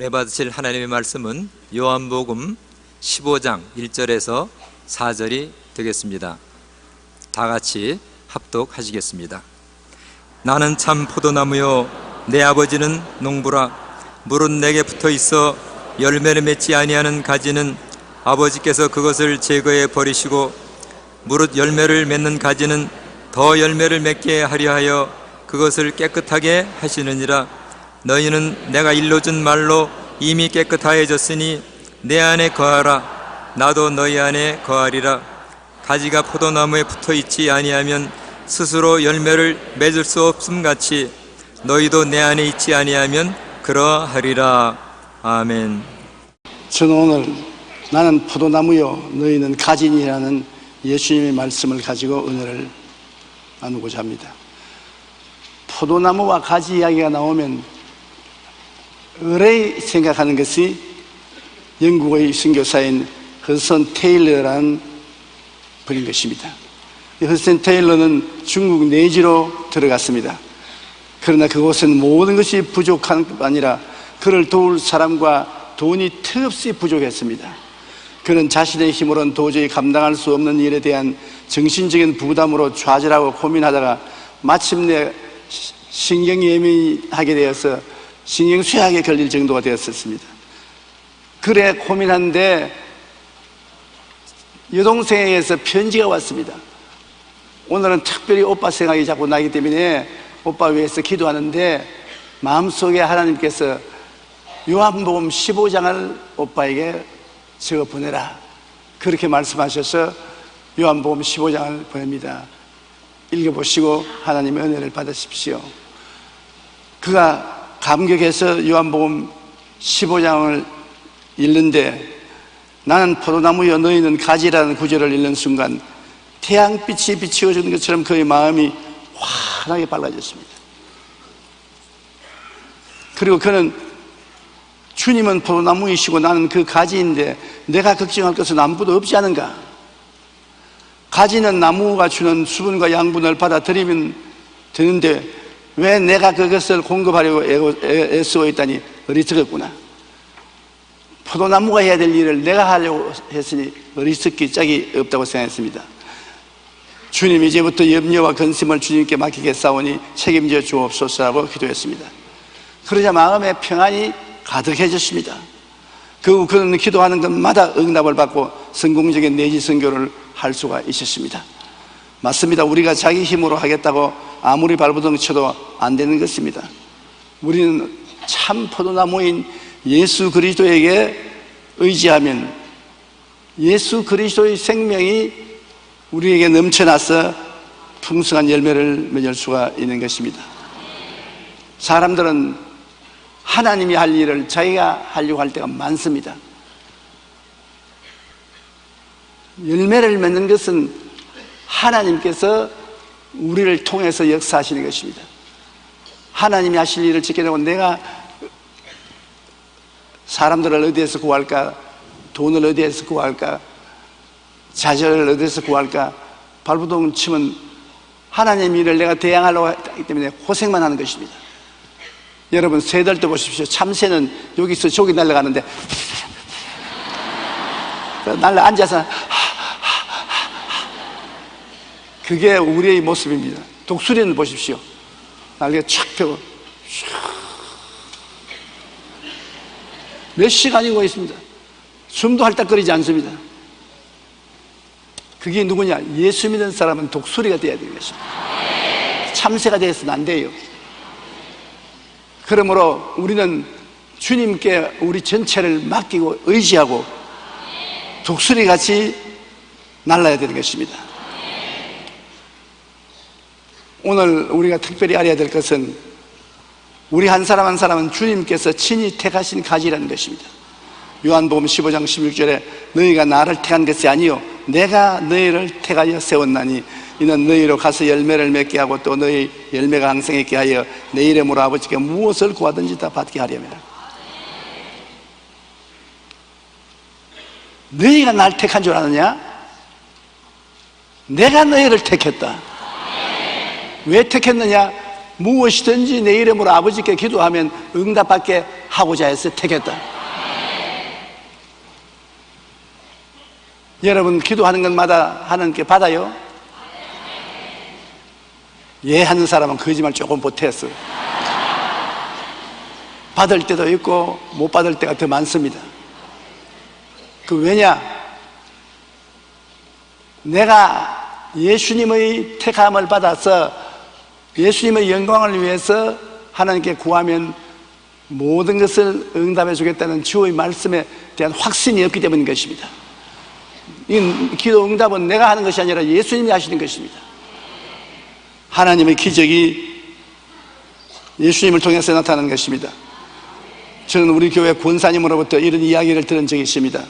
은혜 받으실 하나님의 말씀은 요한복음 15장 1절에서 4절이 되겠습니다. 다 같이 합독하시겠습니다. 나는 참 포도나무요 내 아버지는 농부라. 물은 내게 붙어 있어 열매를 맺지 아니하는 가지는 아버지께서 그것을 제거해 버리시고 무릇 열매를 맺는 가지는 더 열매를 맺게 하려 하여 그것을 깨끗하게 하시느니라. 너희는 내가 일러준 말로 이미 깨끗하여졌으니 내 안에 거하라. 나도 너희 안에 거하리라. 가지가 포도나무에 붙어 있지 아니하면 스스로 열매를 맺을 수 없음 같이 너희도 내 안에 있지 아니하면 그러하리라. 아멘. 저는 오늘 나는 포도나무요 너희는 가지니라는 예수님의 말씀을 가지고 은혜를 나누고자 합니다. 포도나무와 가지 이야기가 나오면 의뢰 생각하는 것이 영국의 선교사인 허슨 테일러라는 분인 것입니다. 허슨 테일러는 중국 내지로 들어갔습니다. 그러나 그곳은 모든 것이 부족한 것 아니라 그를 도울 사람과 돈이 턱없이 부족했습니다. 그는 자신의 힘으로는 도저히 감당할 수 없는 일에 대한 정신적인 부담으로 좌절하고 고민하다가 마침내 신경예민하게 되어서 신경쇠약에 걸릴 정도가 되었었습니다. 그래 고민하는데 여동생에게서 편지가 왔습니다. 오늘은 특별히 오빠 생각이 자꾸 나기 때문에 오빠 위해서 기도하는데 마음속에 하나님께서 요한복음 15장을 오빠에게 적어 보내라 그렇게 말씀하셔서 요한복음 15장을 보냅니다. 읽어보시고 하나님의 은혜를 받으십시오. 그가 감격해서 요한복음 15장을 읽는데 나는 포도나무여 너희는 가지라는 구절을 읽는 순간 태양빛이 비추어주는 것처럼 그의 마음이 환하게 밝아졌습니다. 그리고 그는 주님은 포도나무이시고 나는 그 가지인데 내가 걱정할 것은 아무것도 없지 않은가? 가지는 나무가 주는 수분과 양분을 받아들이면 되는데 왜 내가 그것을 공급하려고 애쓰고 있다니 어리석었구나. 포도나무가 해야 될 일을 내가 하려고 했으니 어리석기 짝이 없다고 생각했습니다. 주님 이제부터 염려와 근심을 주님께 맡기겠사오니 책임져 주옵소서라고 기도했습니다. 그러자 마음에 평안이 가득해졌습니다. 그는 기도하는 것마다 응답을 받고 성공적인 내지 선교를 할 수가 있었습니다. 맞습니다. 우리가 자기 힘으로 하겠다고 아무리 발버둥 쳐도 안 되는 것입니다. 우리는 참 포도나무인 예수 그리스도에게 의지하면 예수 그리스도의 생명이 우리에게 넘쳐나서 풍성한 열매를 맺을 수가 있는 것입니다. 사람들은 하나님이 할 일을 자기가 하려고 할 때가 많습니다. 열매를 맺는 것은 하나님께서 우리를 통해서 역사하시는 것입니다. 하나님이 하실 일을 지켜내고 내가 사람들을 어디에서 구할까? 돈을 어디에서 구할까? 자녀를 어디에서 구할까? 발버둥 치면 하나님 일을 내가 대항하려고 하기 때문에 고생만 하는 것입니다. 여러분 새들도 보십시오. 참새는 여기서 저기 날아가는데 날아 앉아서 그게 우리의 모습입니다. 독수리는 보십시오. 날개 촥 펴고 몇 시간이고 있습니다. 숨도 헐떡거리지 않습니다. 그게 누구냐? 예수 믿는 사람은 독수리가 되어야 되는 것입니다. 참새가 되어서는 안 돼요. 그러므로 우리는 주님께 우리 전체를 맡기고 의지하고 독수리같이 날아야 되는 것입니다. 오늘 우리가 특별히 알아야 될 것은 우리 한 사람 한 사람은 주님께서 친히 택하신 가지라는 것입니다. 요한복음 15장 16절에 너희가 나를 택한 것이 아니요 내가 너희를 택하여 세웠나니 이는 너희로 가서 열매를 맺게 하고 또 너희 열매가 항생했게 하여 내 이름으로 아버지께 무엇을 구하든지 다 받게 하려면 너희가 날 택한 줄 아느냐? 내가 너희를 택했다. 왜 택했느냐? 무엇이든지 내 이름으로 아버지께 기도하면 응답받게 하고자 해서 택했다. 여러분 기도하는 것마다 하나님께 받아요? 예 하는 사람은 거짓말 조금 보태었어요. 받을 때도 있고 못 받을 때가 더 많습니다. 그 왜냐? 내가 예수님의 택함을 받아서 예수님의 영광을 위해서 하나님께 구하면 모든 것을 응답해 주겠다는 주의 말씀에 대한 확신이 없기 때문인 것입니다. 이 기도 응답은 내가 하는 것이 아니라 예수님이 하시는 것입니다. 하나님의 기적이 예수님을 통해서 나타나는 것입니다. 저는 우리 교회 권사님으로부터 이런 이야기를 들은 적이 있습니다.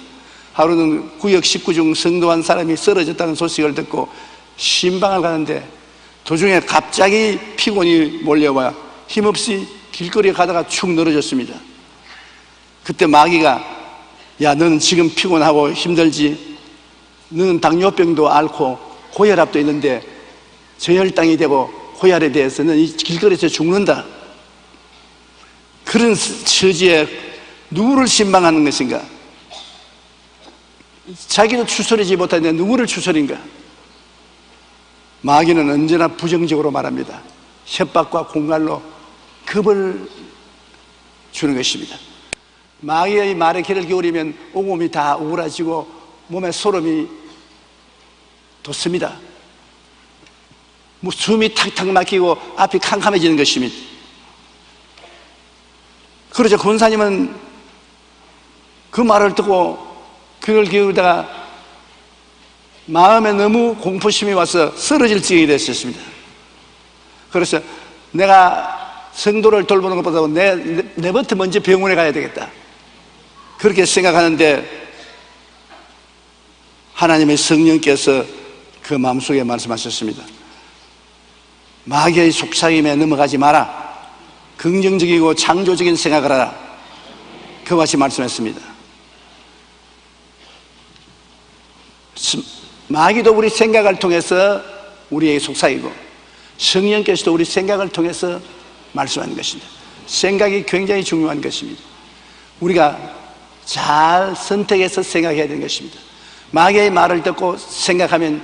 하루는 구역 19 중 성도 한 사람이 쓰러졌다는 소식을 듣고 신방을 가는데 도중에 갑자기 피곤이 몰려와 힘없이 길거리에 가다가 축 늘어졌습니다. 그때 마귀가 야 너는 지금 피곤하고 힘들지, 너는 당뇨병도 앓고 고혈압도 있는데 저혈당이 되고 고혈에 대해서는 이 길거리에서 죽는다. 그런 처지에 누구를 신방하는 것인가? 자기도 추스리지 못하는데 누구를 추스린가? 마귀는 언제나 부정적으로 말합니다. 협박과 공갈로 겁을 주는 것입니다. 마귀의 말에 귀를 기울이면 온몸이 다 우울해지고 몸에 소름이 돋습니다. 숨이 탁탁 막히고 앞이 캄캄해지는 것입니다. 그러자 권사님은 그 말을 듣고 귀를 기울이다가 마음에 너무 공포심이 와서 쓰러질 지경이 됐었습니다. 그래서 내가 성도를 돌보는 것보다 내부터 먼저 병원에 가야 되겠다, 그렇게 생각하는데 하나님의 성령께서 그 마음속에 말씀하셨습니다. 마귀의 속삭임에 넘어가지 마라. 긍정적이고 창조적인 생각을 하라. 그와 같이 말씀했습니다. 마귀도 우리 생각을 통해서 우리에게 속삭이고 성령께서도 우리 생각을 통해서 말씀하는 것입니다. 생각이 굉장히 중요한 것입니다. 우리가 잘 선택해서 생각해야 되는 것입니다. 마귀의 말을 듣고 생각하면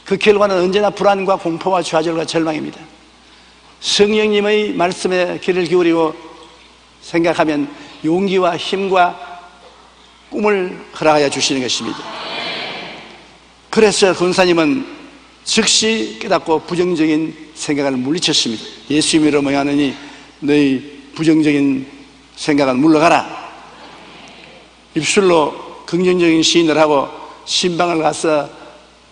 그 결과는 언제나 불안과 공포와 좌절과 절망입니다. 성령님의 말씀에 귀를 기울이고 생각하면 용기와 힘과 꿈을 허락하여 주시는 것입니다. 그래서 권사님은 즉시 깨닫고 부정적인 생각을 물리쳤습니다. 예수님으로 명하느니 너희 부정적인 생각을 물러가라. 입술로 긍정적인 시인을 하고 신방을 가서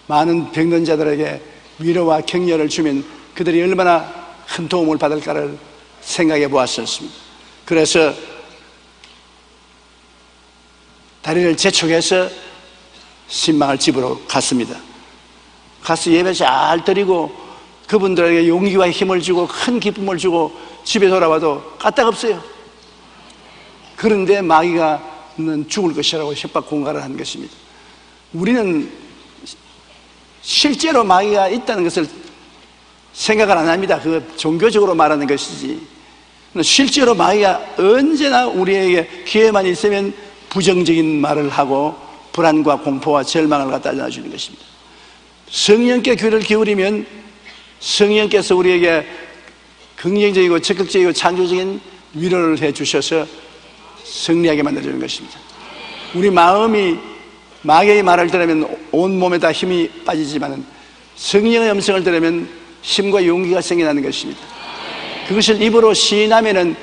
많은 병든 자들에게 위로와 격려를 주면 그들이 얼마나 큰 도움을 받을까를 생각해 보았었습니다. 그래서 다리를 재촉해서 신방을 집으로 갔습니다. 가서 예배 잘 드리고 그분들에게 용기와 힘을 주고 큰 기쁨을 주고 집에 돌아와도 까딱없어요. 그런데 마귀가 는 죽을 것이라고 협박 공갈을 한 것입니다. 우리는 실제로 마귀가 있다는 것을 생각을 안 합니다. 그거 종교적으로 말하는 것이지. 실제로 마귀가 언제나 우리에게 기회만 있으면 부정적인 말을 하고 불안과 공포와 절망을 갖다 알려주는 것입니다. 성령께 귀를 기울이면 성령께서 우리에게 긍정적이고 적극적이고 창조적인 위로를 해주셔서 승리하게 만들어주는 것입니다. 우리 마음이 마귀의 말을 들으면 온몸에 다 힘이 빠지지만 성령의 음성을 들으면 힘과 용기가 생겨나는 것입니다. 그것을 입으로 시인하면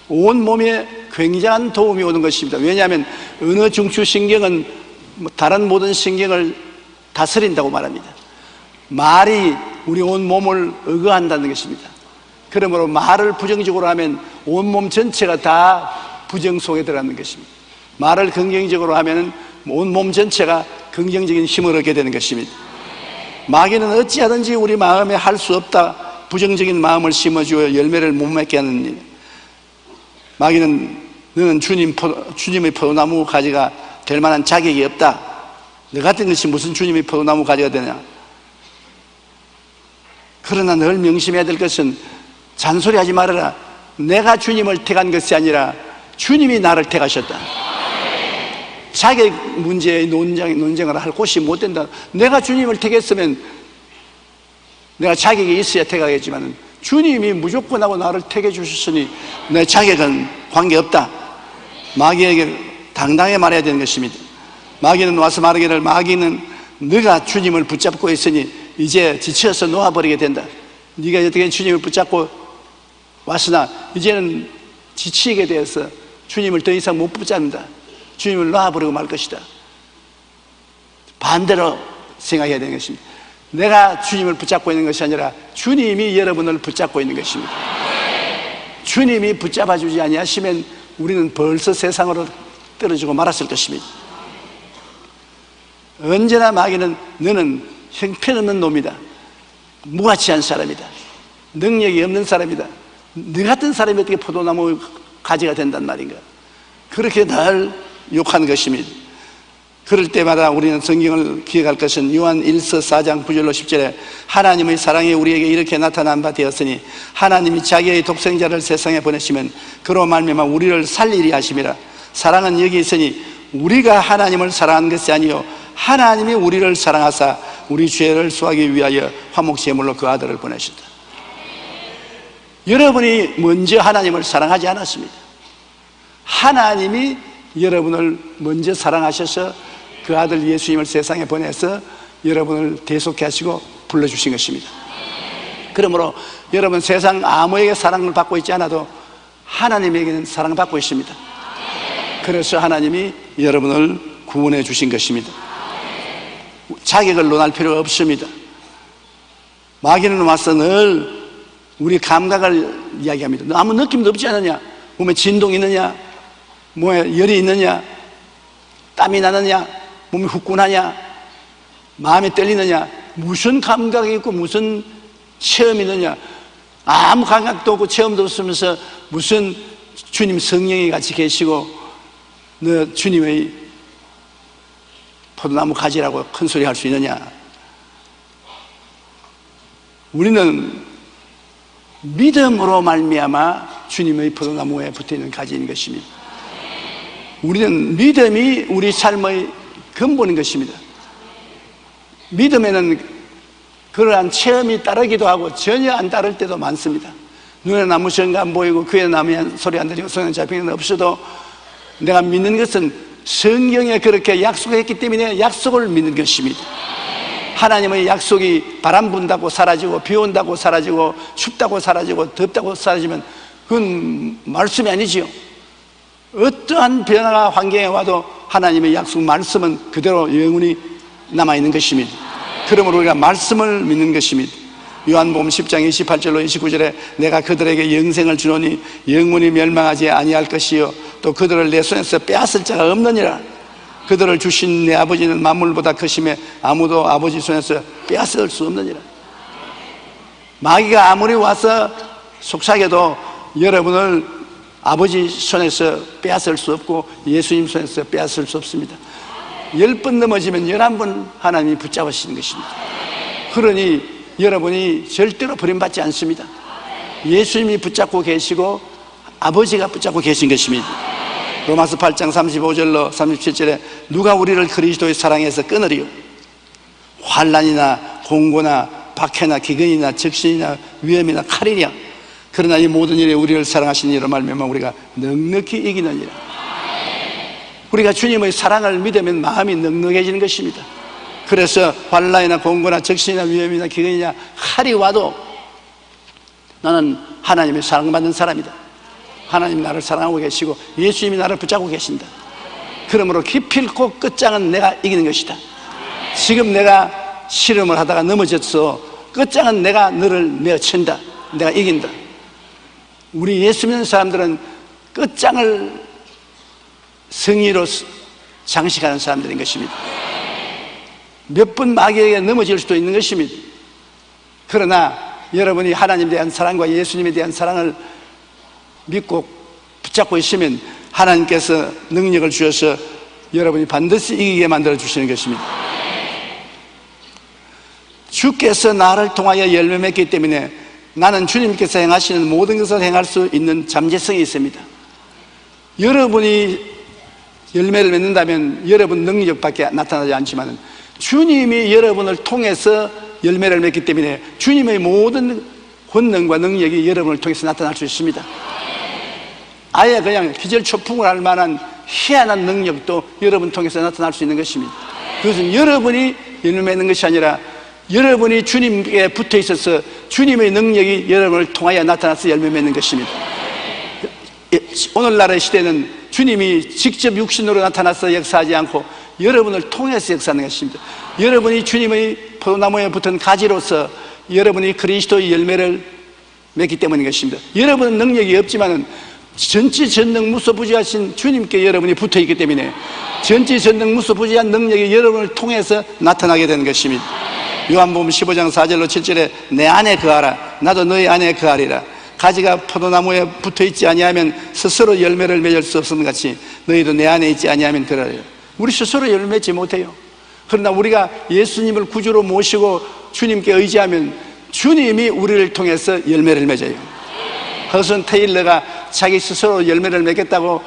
온몸에 굉장한 도움이 오는 것입니다. 왜냐하면 어느 중추신경은 다른 모든 신경을 다스린다고 말합니다. 말이 우리 온몸을 의거한다는 것입니다. 그러므로 말을 부정적으로 하면 온몸 전체가 다 부정 속에 들어가는 것입니다. 말을 긍정적으로 하면 온몸 전체가 긍정적인 힘을 얻게 되는 것입니다. 마귀는 어찌하든지 우리 마음에 할 수 없다, 부정적인 마음을 심어주어 열매를 못 맺게 하는 일. 마귀는 너는 주님의 포도나무 가지가 될 만한 자격이 없다. 너 같은 것이 무슨 주님의 포도나무 가지가 되냐. 그러나 늘 명심해야 될 것은 잔소리하지 말아라. 내가 주님을 택한 것이 아니라 주님이 나를 택하셨다. 자격 문제의 논쟁을 할 곳이 못 된다. 내가 주님을 택했으면 내가 자격이 있어야 택하겠지만 주님이 무조건하고 나를 택해 주셨으니 내 자격은 관계없다. 마귀에게 당당히 말해야 되는 것입니다. 마귀는 와서 말하기를, 마귀는 네가 주님을 붙잡고 있으니 이제 지쳐서 놓아버리게 된다. 네가 어떻게 주님을 붙잡고 왔으나 이제는 지치게 되어서 주님을 더 이상 못 붙잡는다. 주님을 놔버리고 말 것이다. 반대로 생각해야 되는 것입니다. 내가 주님을 붙잡고 있는 것이 아니라 주님이 여러분을 붙잡고 있는 것입니다. 주님이 붙잡아 주지 아니하시면 우리는 벌써 세상으로 떨어지고 말았을 것입니다. 언제나 마귀는 너는 형편없는 놈이다, 무가치한 사람이다, 능력이 없는 사람이다, 너 같은 사람이 어떻게 포도나무 가지가 된단 말인가, 그렇게 늘 욕하는 것입니다. 그럴 때마다 우리는 성경을 기억할 것은 요한 1서 4장 9절로 10절에 하나님의 사랑이 우리에게 이렇게 나타난 바 되었으니 하나님이 자기의 독생자를 세상에 보내시면 그로 말미암아 우리를 살리리 하심이라. 사랑은 여기 있으니 우리가 하나님을 사랑한 것이 아니요 하나님이 우리를 사랑하사 우리 죄를 수하기 위하여 화목제물로 그 아들을 보내셨다. 여러분이 먼저 하나님을 사랑하지 않았습니다. 하나님이 여러분을 먼저 사랑하셔서 그 아들 예수님을 세상에 보내서 여러분을 대속케 하시고 불러주신 것입니다. 그러므로 여러분 세상 아무에게 사랑을 받고 있지 않아도 하나님에게는 사랑을 받고 있습니다. 그래서 하나님이 여러분을 구원해 주신 것입니다. 자격을 논할 필요가 없습니다. 마귀는 와서 늘 우리 감각을 이야기합니다. 너 아무 느낌도 없지 않느냐? 몸에 진동이 있느냐? 몸에 열이 있느냐? 땀이 나느냐? 몸이 후끈하냐? 마음이 떨리느냐? 무슨 감각이 있고 무슨 체험이 있느냐? 아무 감각도 없고 체험도 없으면서 무슨 주님 성령이 같이 계시고 너 주님의 포도나무 가지라고 큰 소리 할 수 있느냐? 우리는 믿음으로 말미암아 주님의 포도나무에 붙어있는 가지인 것입니다. 우리는 믿음이 우리 삶의 근본인 것입니다. 믿음에는 그러한 체험이 따르기도 하고 전혀 안 따를 때도 많습니다. 눈에 나무 전가 안 보이고 귀에 나무 소리 안 들리고 손에 잡히는 건 없어도 내가 믿는 것은 성경에 그렇게 약속했기 때문에 약속을 믿는 것입니다. 하나님의 약속이 바람 분다고 사라지고 비 온다고 사라지고 춥다고 사라지고 덥다고 사라지면 그건 말씀이 아니지요. 어떠한 변화가 환경에 와도 하나님의 약속 말씀은 그대로 영원히 남아있는 것입니다. 그러므로 우리가 말씀을 믿는 것입니다. 요한복음 10장 28절로 29절에 내가 그들에게 영생을 주노니 영원히 멸망하지 아니할 것이요 또 그들을 내 손에서 빼앗을 자가 없느니라. 그들을 주신 내 아버지는 만물보다 크심에 아무도 아버지 손에서 빼앗을 수 없느니라. 마귀가 아무리 와서 속삭여도 여러분을 아버지 손에서 빼앗을 수 없고 예수님 손에서 빼앗을 수 없습니다. 10번 넘어지면 11번 하나님이 붙잡으시는 것입니다. 그러니 여러분이 절대로 버림받지 않습니다. 예수님이 붙잡고 계시고 아버지가 붙잡고 계신 것입니다. 로마서 8장 35절로 37절에 누가 우리를 그리스도의 사랑에서 끊으리요? 환난이나 공고나 박해나 기근이나 적신이나 위험이나 칼이냐? 그러나 이 모든 일에 우리를 사랑하신 이로 말미암아 우리가 넉넉히 이기느니라. 우리가 주님의 사랑을 믿으면 마음이 넉넉해지는 것입니다. 그래서 환난이나 공고나 적신이나 위험이나 기근이나 칼이 와도 나는 하나님의 사랑받는 사람이다. 하나님이 나를 사랑하고 계시고 예수님이 나를 붙잡고 계신다. 그러므로 기필코 끝장은 내가 이기는 것이다. 지금 내가 실험을 하다가 넘어졌어. 끝장은 내가 너를 내어친다. 내가 이긴다. 우리 예수 믿는 사람들은 끝장을 승리로 장식하는 사람들인 것입니다. 몇 번 마귀에게 넘어질 수도 있는 것입니다. 그러나 여러분이 하나님에 대한 사랑과 예수님에 대한 사랑을 믿고 붙잡고 있으면 하나님께서 능력을 주셔서 여러분이 반드시 이기게 만들어 주시는 것입니다. 주께서 나를 통하여 열매 맺기 때문에 나는 주님께서 행하시는 모든 것을 행할 수 있는 잠재성이 있습니다. 여러분이 열매를 맺는다면 여러분 능력밖에 나타나지 않지만 주님이 여러분을 통해서 열매를 맺기 때문에 주님의 모든 권능과 능력이 여러분을 통해서 나타날 수 있습니다. 아예 그냥 기절초풍을 할 만한 희한한 능력도 여러분 통해서 나타날 수 있는 것입니다. 그것은 여러분이 열매 맺는 것이 아니라 여러분이 주님께 붙어 있어서 주님의 능력이 여러분을 통하여 나타나서 열매 맺는 것입니다. 오늘날의 시대는 주님이 직접 육신으로 나타나서 역사하지 않고 여러분을 통해서 역사하는 것입니다. 여러분이 주님의 포도나무에 붙은 가지로서 여러분이 그리스도의 열매를 맺기 때문인 것입니다. 여러분은 능력이 없지만은 전지전능 무소부지하신 주님께 여러분이 붙어있기 때문에 전지전능 무소부지한 능력이 여러분을 통해서 나타나게 되는 것입니다. 요한복음 15장 4절로 7절에 내 안에 거하라 나도 너희 안에 거하리라. 가지가 포도나무에 붙어있지 아니하면 스스로 열매를 맺을 수 없는 같이 너희도 내 안에 있지 아니하면 그러리라. 우리 스스로 열매 맺지 못해요. 그러나 우리가 예수님을 구주로 모시고 주님께 의지하면 주님이 우리를 통해서 열매를 맺어요. 허슨 테일러가 자기 스스로 열매를 맺겠다고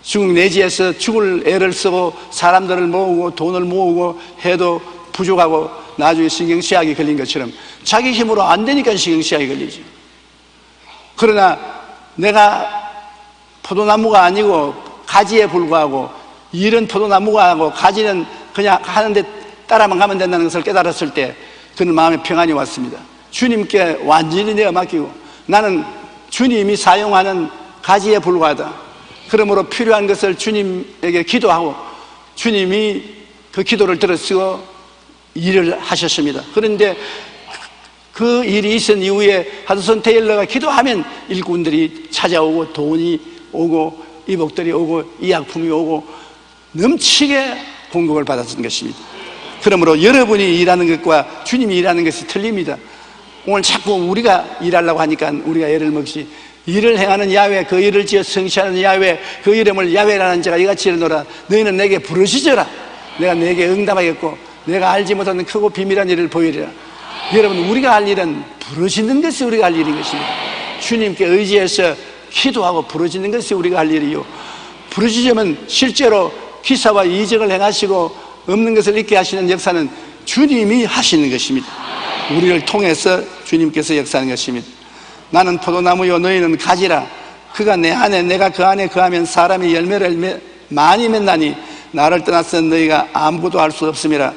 중국 내지에서 죽을 애를 쓰고 사람들을 모으고 돈을 모으고 해도 부족하고 나중에 신경쇠약이 걸린 것처럼 자기 힘으로 안 되니까 신경쇠약이 걸리죠. 그러나 내가 포도나무가 아니고 가지에 불과하고 일은 포도나무가 하고 가지는 그냥 하는데 따라만 가면 된다는 것을 깨달았을 때 그는 마음에 평안이 왔습니다. 주님께 완전히 내가 맡기고 나는 주님이 사용하는 가지에 불과하다. 그러므로 필요한 것을 주님에게 기도하고 주님이 그 기도를 들으시고 일을 하셨습니다. 그런데 그 일이 있은 이후에 하드슨 테일러가 기도하면 일꾼들이 찾아오고 돈이 오고 이복들이 오고医薬품이 오고 넘치게 공급을 받았던 것입니다. 그러므로 여러분이 일하는 것과 주님이 일하는 것이 틀립니다. 오늘 자꾸 우리가 일하려고 하니까 우리가 애를 먹지 일을 행하는 야훼 그 일을 지어 성취하는 야훼 그 이름을 야훼라는 자가 이같이 이르노라. 너희는 내게 부르시져라. 내가 내게 응답하겠고 내가 알지 못하는 크고 비밀한 일을 보이리라. 여러분 우리가 할 일은 부르짖는 것이 우리가 할 일인 것입니다. 주님께 의지해서 기도하고 부르짖는 것이 우리가 할 일이요. 부르짖으면 실제로 기사와 이적을 행하시고 없는 것을 있게 하시는 역사는 주님이 하시는 것입니다. 우리를 통해서 주님께서 역사하는 것입니다. 나는 포도나무요 너희는 가지라. 그가 내 안에 내가 그 안에 거하면 사람이 열매를 많이 맺나니 나를 떠나서 너희가 아무것도 할 수 없음이라.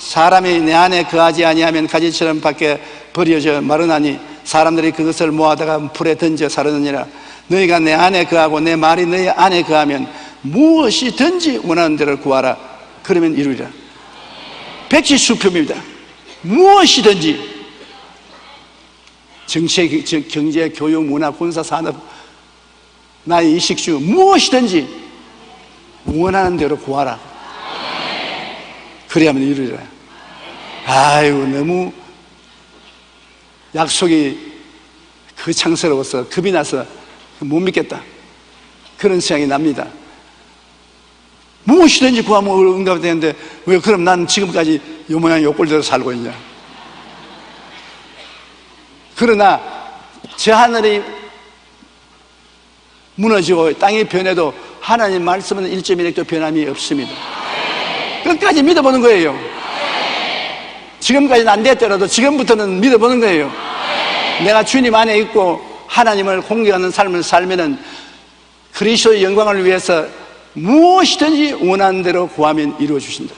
사람이 내 안에 거하지 아니하면 가지처럼 밖에 버려져 마르나니 사람들이 그것을 모아다가 불에 던져 사르느니라. 너희가 내 안에 거하고 내 말이 너희 안에 거하면 무엇이든지 원하는 대로 구하라. 그러면 이루리라. 백지수표입니다. 무엇이든지 정치, 경제, 교육, 문화, 군사, 산업, 나의 이식주 무엇이든지 원하는 대로 구하라. 그래야만 이루리라. 아이고 너무 약속이 거창스러워서 겁이 나서 못 믿겠다. 그런 생각이 납니다. 무엇이든지 구하면 응답이 되는데 왜 그럼 난 지금까지 요 모양 요 꼴대로 살고 있냐. 그러나 저 하늘이 무너지고 땅이 변해도 하나님 말씀은 1.1핵도 변함이 없습니다. 끝까지 믿어보는 거예요. 지금까지는 안 됐더라도 지금부터는 믿어보는 거예요. 내가 주님 안에 있고 하나님을 공경하는 삶을 살면은 그리스도의 영광을 위해서 무엇이든지 원하는 대로 구하면 이루어 주신다.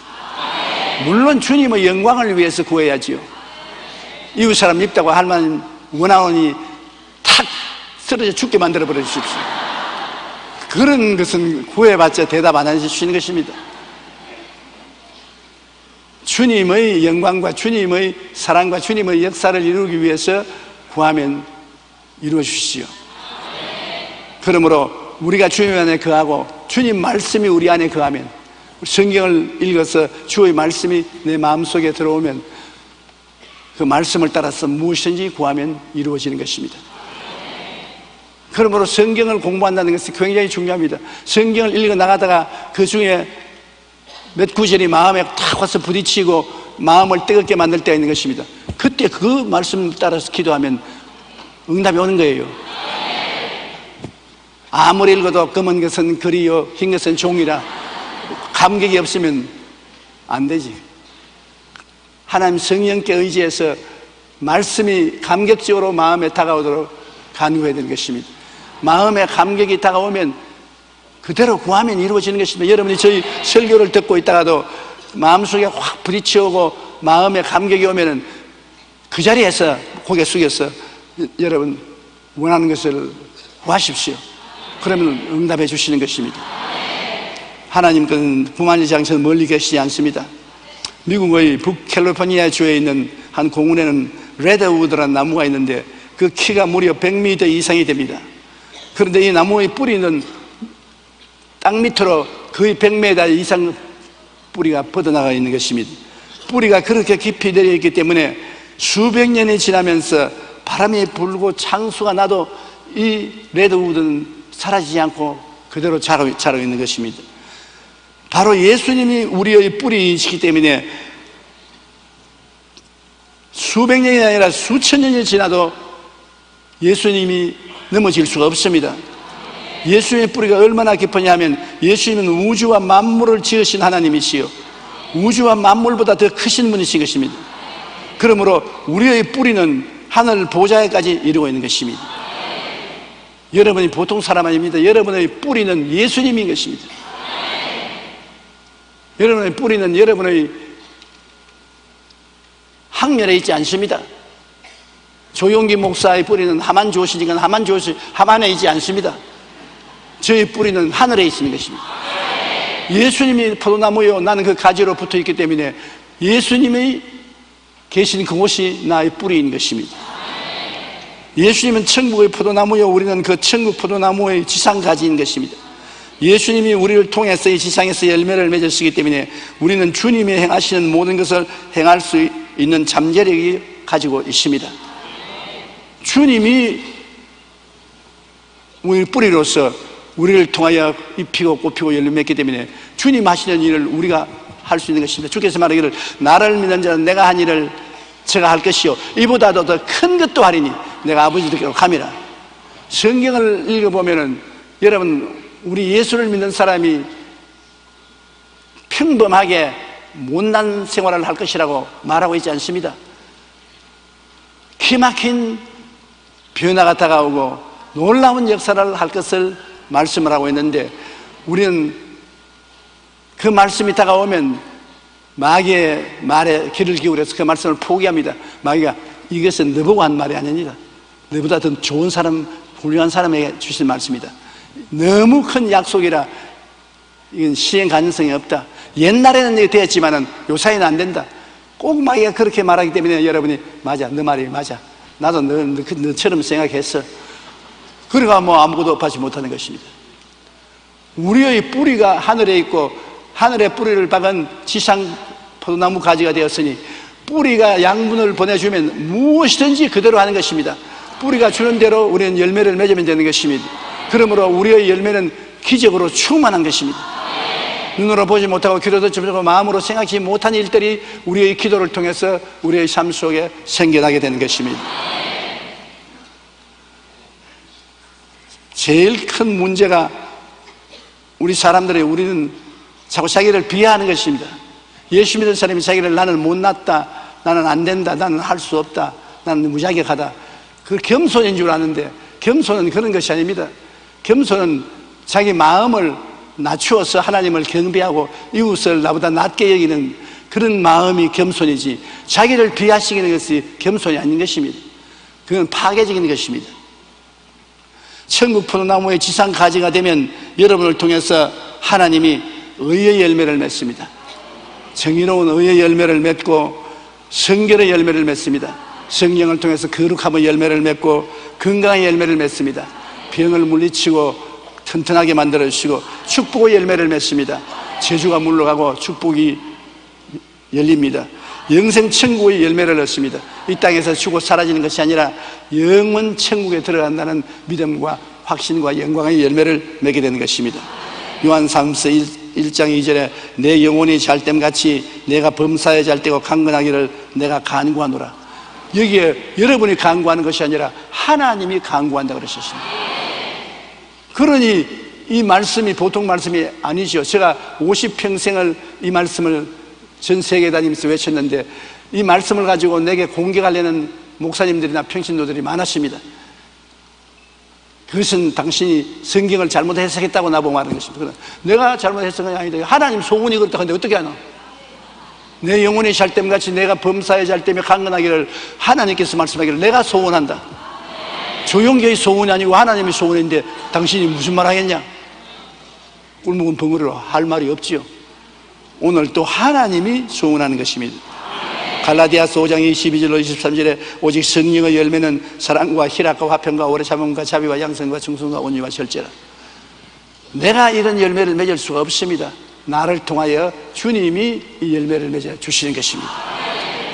물론 주님의 영광을 위해서 구해야지요. 이웃 사람 밉다고 할 만한 원하오니 탁 쓰러져 죽게 만들어 버려 주십시오. 그런 것은 구해봤자 대답 안 해주시는 것입니다. 주님의 영광과 주님의 사랑과 주님의 역사를 이루기 위해서 구하면 이루어 주시지요. 그러므로 우리가 주님 안에 거하고 주님 말씀이 우리 안에 거하면 성경을 읽어서 주의 말씀이 내 마음속에 들어오면 그 말씀을 따라서 무엇이든지 구하면 이루어지는 것입니다. 그러므로 성경을 공부한다는 것이 굉장히 중요합니다. 성경을 읽어 나가다가 그 중에 몇 구절이 마음에 탁 와서 부딪히고 마음을 뜨겁게 만들 때가 있는 것입니다. 그때 그 말씀을 따라서 기도하면 응답이 오는 거예요. 아무리 읽어도 검은 것은 글이요 흰 것은 종이라. 감격이 없으면 안 되지. 하나님 성령께 의지해서 말씀이 감격적으로 마음에 다가오도록 간구해야 되는 것입니다. 마음에 감격이 다가오면 그대로 구하면 이루어지는 것입니다. 여러분이 저희 설교를 듣고 있다가도 마음속에 확 부딪혀오고 마음에 감격이 오면은 그 자리에서 고개 숙여서 여러분 원하는 것을 구하십시오. 그러면 응답해 주시는 것입니다. 하나님께서는 부만리 장처럼 멀리 계시지 않습니다. 미국의 북캘리포니아 주에 있는 한 공원에는 레드우드라는 나무가 있는데 그 키가 무려 100m 이상이 됩니다. 그런데 이 나무의 뿌리는 땅 밑으로 거의 100m 이상 뿌리가 뻗어나가 있는 것입니다. 뿌리가 그렇게 깊이 내려있기 때문에 수백 년이 지나면서 바람이 불고 창수가 나도 이 레드우드는 사라지지 않고 그대로 자라고 있는 것입니다. 바로 예수님이 우리의 뿌리이시기 때문에 수백 년이 아니라 수천 년이 지나도 예수님이 넘어질 수가 없습니다. 예수님의 뿌리가 얼마나 깊으냐면 예수님은 우주와 만물을 지으신 하나님이시요 우주와 만물보다 더 크신 분이신 것입니다. 그러므로 우리의 뿌리는 하늘 보좌에까지 이루고 있는 것입니다. 여러분이 보통 사람 아닙니다. 여러분의 뿌리는 예수님인 것입니다. 여러분의 뿌리는 여러분의 학렬에 있지 않습니다. 조용기 목사의 뿌리는 하만 조시니까 하만에 있지 않습니다. 저희 뿌리는 하늘에 있는 것입니다. 예수님이 포도나무요 나는 그 가지로 붙어 있기 때문에 예수님이 계신 그곳이 나의 뿌리인 것입니다. 예수님은 천국의 포도나무요 우리는 그 천국 포도나무의 지상가지인 것입니다. 예수님이 우리를 통해서 이 지상에서 열매를 맺으시기 때문에 우리는 주님이 행하시는 모든 것을 행할 수 있는 잠재력이 가지고 있습니다. 주님이 우리 뿌리로서 우리를 통하여 잎히고 꽃피고 열매 맺기 때문에 주님 하시는 일을 우리가 할 수 있는 것입니다. 주께서 말하기를 나를 믿는 자는 내가 한 일을 제가 할 것이요 이보다도 더 큰 것도 하리니 내가 아버지께로 감이라. 성경을 읽어보면은 여러분 우리 예수를 믿는 사람이 평범하게 못난 생활을 할 것이라고 말하고 있지 않습니다. 기막힌 변화가 다가오고 놀라운 역사를 할 것을 말씀을 하고 있는데 우리는 그 말씀이 다가오면 마귀의 말에 귀를 기울여서 그 말씀을 포기합니다. 마귀가 이것은 너보고 한 말이 아닙니다. 너보다 더 좋은 사람, 훌륭한 사람에게 주신 말씀이다. 너무 큰 약속이라 이건 시행 가능성이 없다. 옛날에는 이게 되었지만은 요사이는 안 된다. 꼭 마귀가 그렇게 말하기 때문에 여러분이 맞아, 너 말이 맞아. 나도 너처럼 생각했어. 그러니까 뭐 아무것도 받지 못하는 것입니다. 우리의 뿌리가 하늘에 있고 하늘의 뿌리를 박은 지상 포도나무 가지가 되었으니 뿌리가 양분을 보내주면 무엇이든지 그대로 하는 것입니다. 뿌리가 주는 대로 우리는 열매를 맺으면 되는 것입니다. 그러므로 우리의 열매는 기적으로 충만한 것입니다. 눈으로 보지 못하고 귀로 듣지 못하고 마음으로 생각지 못한 일들이 우리의 기도를 통해서 우리의 삶 속에 생겨나게 되는 것입니다. 제일 큰 문제가 우리는 자꾸 자기를 비하하는 것입니다. 예수 믿는 사람이 자기를 나는 못났다, 나는 안 된다, 나는 할 수 없다, 나는 무자격하다. 그 겸손인 줄 아는데 겸손은 그런 것이 아닙니다. 겸손은 자기 마음을 낮추어서 하나님을 경배하고 이웃을 나보다 낮게 여기는 그런 마음이 겸손이지 자기를 비하시키는 것이 겸손이 아닌 것입니다. 그건 파괴적인 것입니다. 천국 포도나무의 지상 가지가 되면 여러분을 통해서 하나님이 의의 열매를 맺습니다. 정의로운 의의 열매를 맺고 성결의 열매를 맺습니다. 성령을 통해서 거룩함의 열매를 맺고 건강의 열매를 맺습니다. 병을 물리치고 튼튼하게 만들어주시고 축복의 열매를 맺습니다. 저주가 물러가고 축복이 열립니다. 영생 천국의 열매를 얻습니다. 이 땅에서 죽고 사라지는 것이 아니라 영원 천국에 들어간다는 믿음과 확신과 영광의 열매를 맺게 되는 것입니다. 요한사무서 1장 2절에 내 영혼이 잘됨 같이 내가 범사에 잘되고 강건하기를 내가 간구하노라. 여기에 여러분이 간구하는 것이 아니라 하나님이 간구한다고 그러셨습니다. 그러니 이 말씀이 보통 말씀이 아니죠. 제가 50평생을 이 말씀을 전 세계 다니면서 외쳤는데 이 말씀을 가지고 내게 공격하려는 목사님들이나 평신도들이 많았습니다. 그것은 당신이 성경을 잘못 해석했다고 나보고 말하는 것입니다. 내가 잘못 해석한 게 아니다. 하나님 소원이 그렇다 하는데 어떻게 하나? 내 영혼이 잘됨같이 내가 범사에 잘되며 강건하기를 하나님께서 말씀하기를 내가 소원한다. 조용계의 소원이 아니고 하나님의 소원인데 당신이 무슨 말 하겠냐? 꿀묵은 벙어리로 할 말이 없지요. 오늘 또 하나님이 소원하는 것입니다. 갈라디아서 5장 22절로 23절에 오직 성령의 열매는 사랑과 희락과 화평과 오래 참음과 자비와 양선과 충성과 온유와 절제라. 내가 이런 열매를 맺을 수가 없습니다. 나를 통하여 주님이 이 열매를 맺어 주시는 것입니다.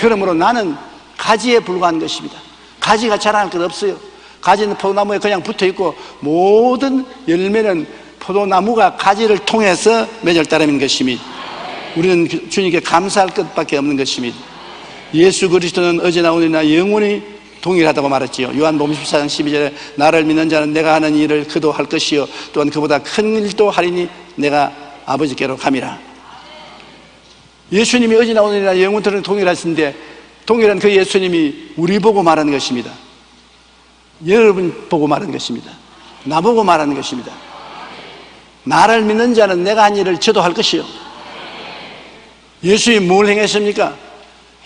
그러므로 나는 가지에 불과한 것입니다. 가지가 자라날 것 없어요. 가지는 포도나무에 그냥 붙어있고 모든 열매는 포도나무가 가지를 통해서 맺었다는 것입니다. 우리는 주님께 감사할 것밖에 없는 것입니다. 예수 그리스도는 어제나 오늘이나 영원히 동일하다고 말했지요. 요한복음 14장 12절에 나를 믿는 자는 내가 하는 일을 그도 할 것이요 또한 그보다 큰 일도 하리니 내가 아버지께로 감이라. 예수님이 어제나 오늘이나 영원토록 동일하신데 동일한 그 예수님이 우리 보고 말하는 것입니다. 여러분 보고 말하는 것입니다. 나보고 말하는 것입니다. 나를 믿는 자는 내가 한 일을 저도 할 것이요. 예수님이 뭘 행했습니까?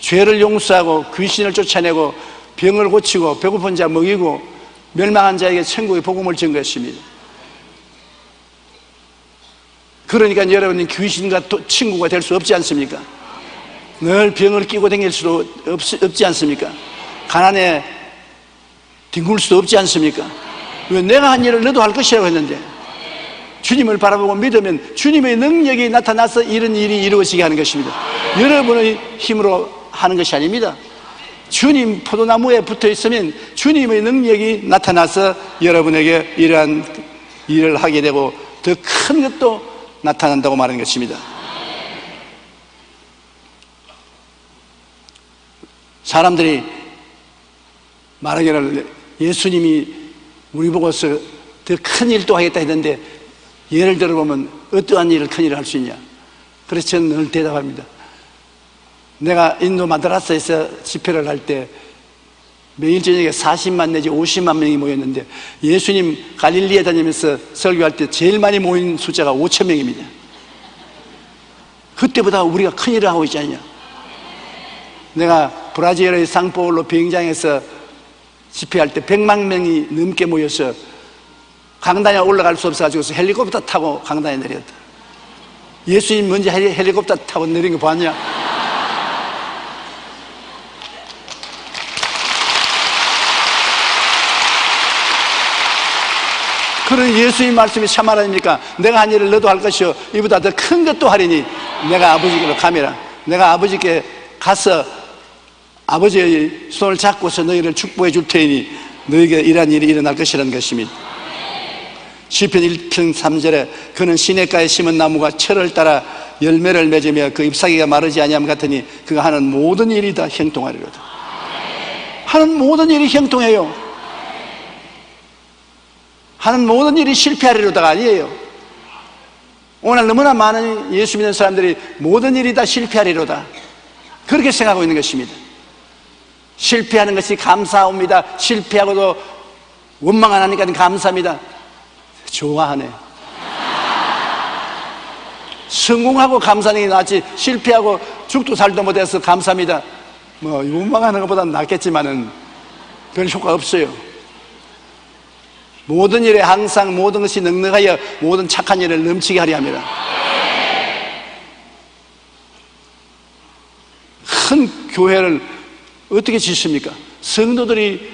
죄를 용서하고 귀신을 쫓아내고 병을 고치고 배고픈 자 먹이고 멸망한 자에게 천국의 복음을 전거했습니다. 그러니까 여러분이 귀신과 친구가 될 수 없지 않습니까? 늘 병을 끼고 다닐 수도 없지 않습니까? 가난에 뒹굴 수도 없지 않습니까? 왜 내가 한 일을 너도 할 것이라고 했는데 주님을 바라보고 믿으면 주님의 능력이 나타나서 이런 일이 이루어지게 하는 것입니다. 여러분의 힘으로 하는 것이 아닙니다. 주님 포도나무에 붙어 있으면 주님의 능력이 나타나서 여러분에게 이러한 일을 하게 되고 더 큰 것도 나타난다고 말하는 것입니다. 사람들이 말하기를 예수님이 우리 보고서 더 큰 일도 하겠다 했는데 예를 들어보면 어떠한 일을 큰 일을 할 수 있냐? 그래서 저는 늘 대답합니다. 내가 인도 마드라스에서 집회를 할 때 매일 저녁에 40만 내지 50만 명이 모였는데 예수님 갈릴리에 다니면서 설교할 때 제일 많이 모인 숫자가 5천 명입니다. 그때보다 우리가 큰 일을 하고 있지 않냐? 내가 브라질의 상파울로 비행장에서 집회할 때 100만 명이 넘게 모여서 강단에 올라갈 수 없어가지고 헬리콥터 타고 강단에 내렸다. 예수님 먼저 헬리콥터 타고 내린 거 봤냐? 그런 예수님 말씀이 참 아닙니까? 내가 한 일을 너도 할 것이요 이보다 더 큰 것도 하리니 내가 아버지께로 가미라. 내가 아버지께 가서 아버지의 손을 잡고서 너희를 축복해 줄 테니 너희에게 이러한 일이 일어날 것이라는 것입니다. 시편 1편 3절에 그는 시냇가에 심은 나무가 철을 따라 열매를 맺으며 그 잎사귀가 마르지 아니함 같으니 그가 하는 모든 일이 다 형통하리로다. 하는 모든 일이 형통해요. 하는 모든 일이 실패하리로다가 아니에요. 오늘 너무나 많은 예수 믿는 사람들이 모든 일이 다 실패하리로다 그렇게 생각하고 있는 것입니다. 실패하는 것이 감사합니다. 실패하고도 원망 안 하니까 감사합니다. 좋아하네. 성공하고 감사하는 게 낫지 실패하고 죽도 살도 못해서 감사합니다 뭐 원망하는 것보다 낫겠지만은 별 효과 없어요. 모든 일에 항상 모든 것이 넉넉하여 모든 착한 일을 넘치게 하려 합니다. 큰 교회를 어떻게 짓습니까? 성도들이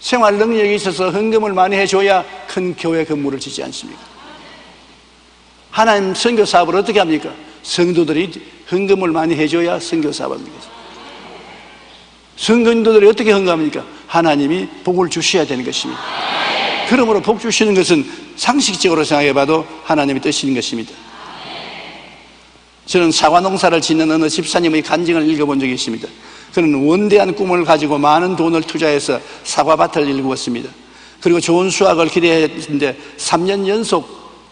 생활 능력이 있어서 헌금을 많이 해줘야 큰 교회 건물을 짓지 않습니까? 하나님 선교 사업을 어떻게 합니까? 성도들이 헌금을 많이 해줘야 선교 사업을 합니다. 성도들이 어떻게 헌금합니까? 하나님이 복을 주셔야 되는 것입니다. 그러므로 복 주시는 것은 상식적으로 생각해 봐도 하나님의 뜻인 것입니다. 저는 사과 농사를 짓는 어느 집사님의 간증을 읽어본 적이 있습니다. 그는 원대한 꿈을 가지고 많은 돈을 투자해서 사과밭을 일구었습니다. 그리고 좋은 수확을 기대했는데 3년 연속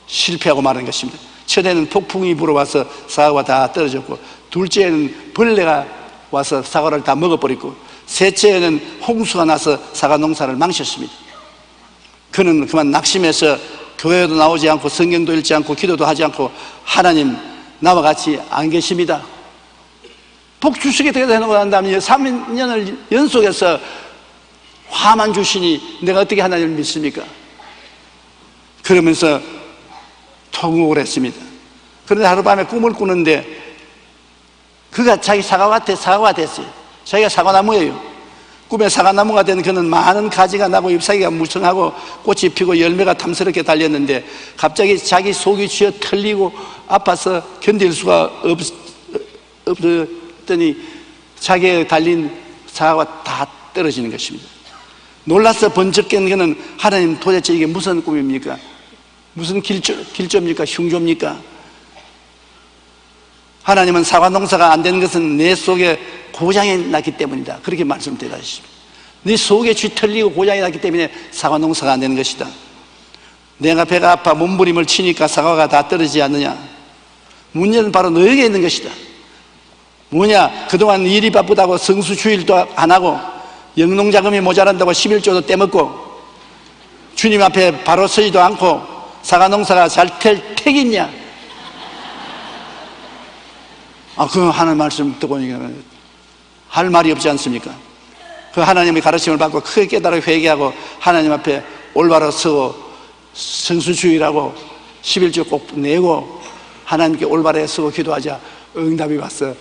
실패하고 마는 것입니다. 첫해는 폭풍이 불어와서 사과가 다 떨어졌고, 둘째는 벌레가 와서 사과를 다 먹어버리고, 셋째는 홍수가 나서 사과 농사를 망쳤습니다. 그는 그만 낙심해서 교회도 나오지 않고 성경도 읽지 않고 기도도 하지 않고, 하나님 나와 같이 안 계십니다. 복 주시게 되겠다 해놓고 난 다음에 3년을 연속해서 화만 주시니 내가 어떻게 하나님을 믿습니까? 그러면서 통곡을 했습니다. 그런데 하룻밤에 꿈을 꾸는데 그가 자기 사과가 됐어요. 자기가 사과나무예요. 꿈에 사과나무가 된 그는 많은 가지가 나고 잎사귀가 무성하고 꽃이 피고 열매가 탐스럽게 달렸는데, 갑자기 자기 속이 쥐어 털리고 아파서 견딜 수가 없더니 자기에 달린 사과가 다 떨어지는 것입니다. 놀라서 번쩍 깬 그는, 하나님 도대체 이게 무슨 꿈입니까? 무슨 길조입니까? 흉조입니까? 하나님은 사과 농사가 안 된 것은 내 속에 고장이 났기 때문이다, 그렇게 말씀드리다시피, 네 속에 쥐 털리고 고장이 났기 때문에 사과 농사가 안 되는 것이다. 내가 배가 아파 몸부림을 치니까 사과가 다 떨어지지 않느냐? 문제는 바로 너에게 있는 것이다. 뭐냐? 그동안 일이 바쁘다고 성수주일도 안 하고 영농자금이 모자란다고 11조도 떼먹고 주님 앞에 바로 서지도 않고 사과 농사가 잘 될 택이냐? 그 하는 말씀 듣고 할 말이 없지 않습니까? 그 하나님의 가르침을 받고 크게 깨달아 회개하고 하나님 앞에 올바로 서고 성수주의라고 11조 꼭 내고 하나님께 올바르게 서고 기도하자 응답이 왔어.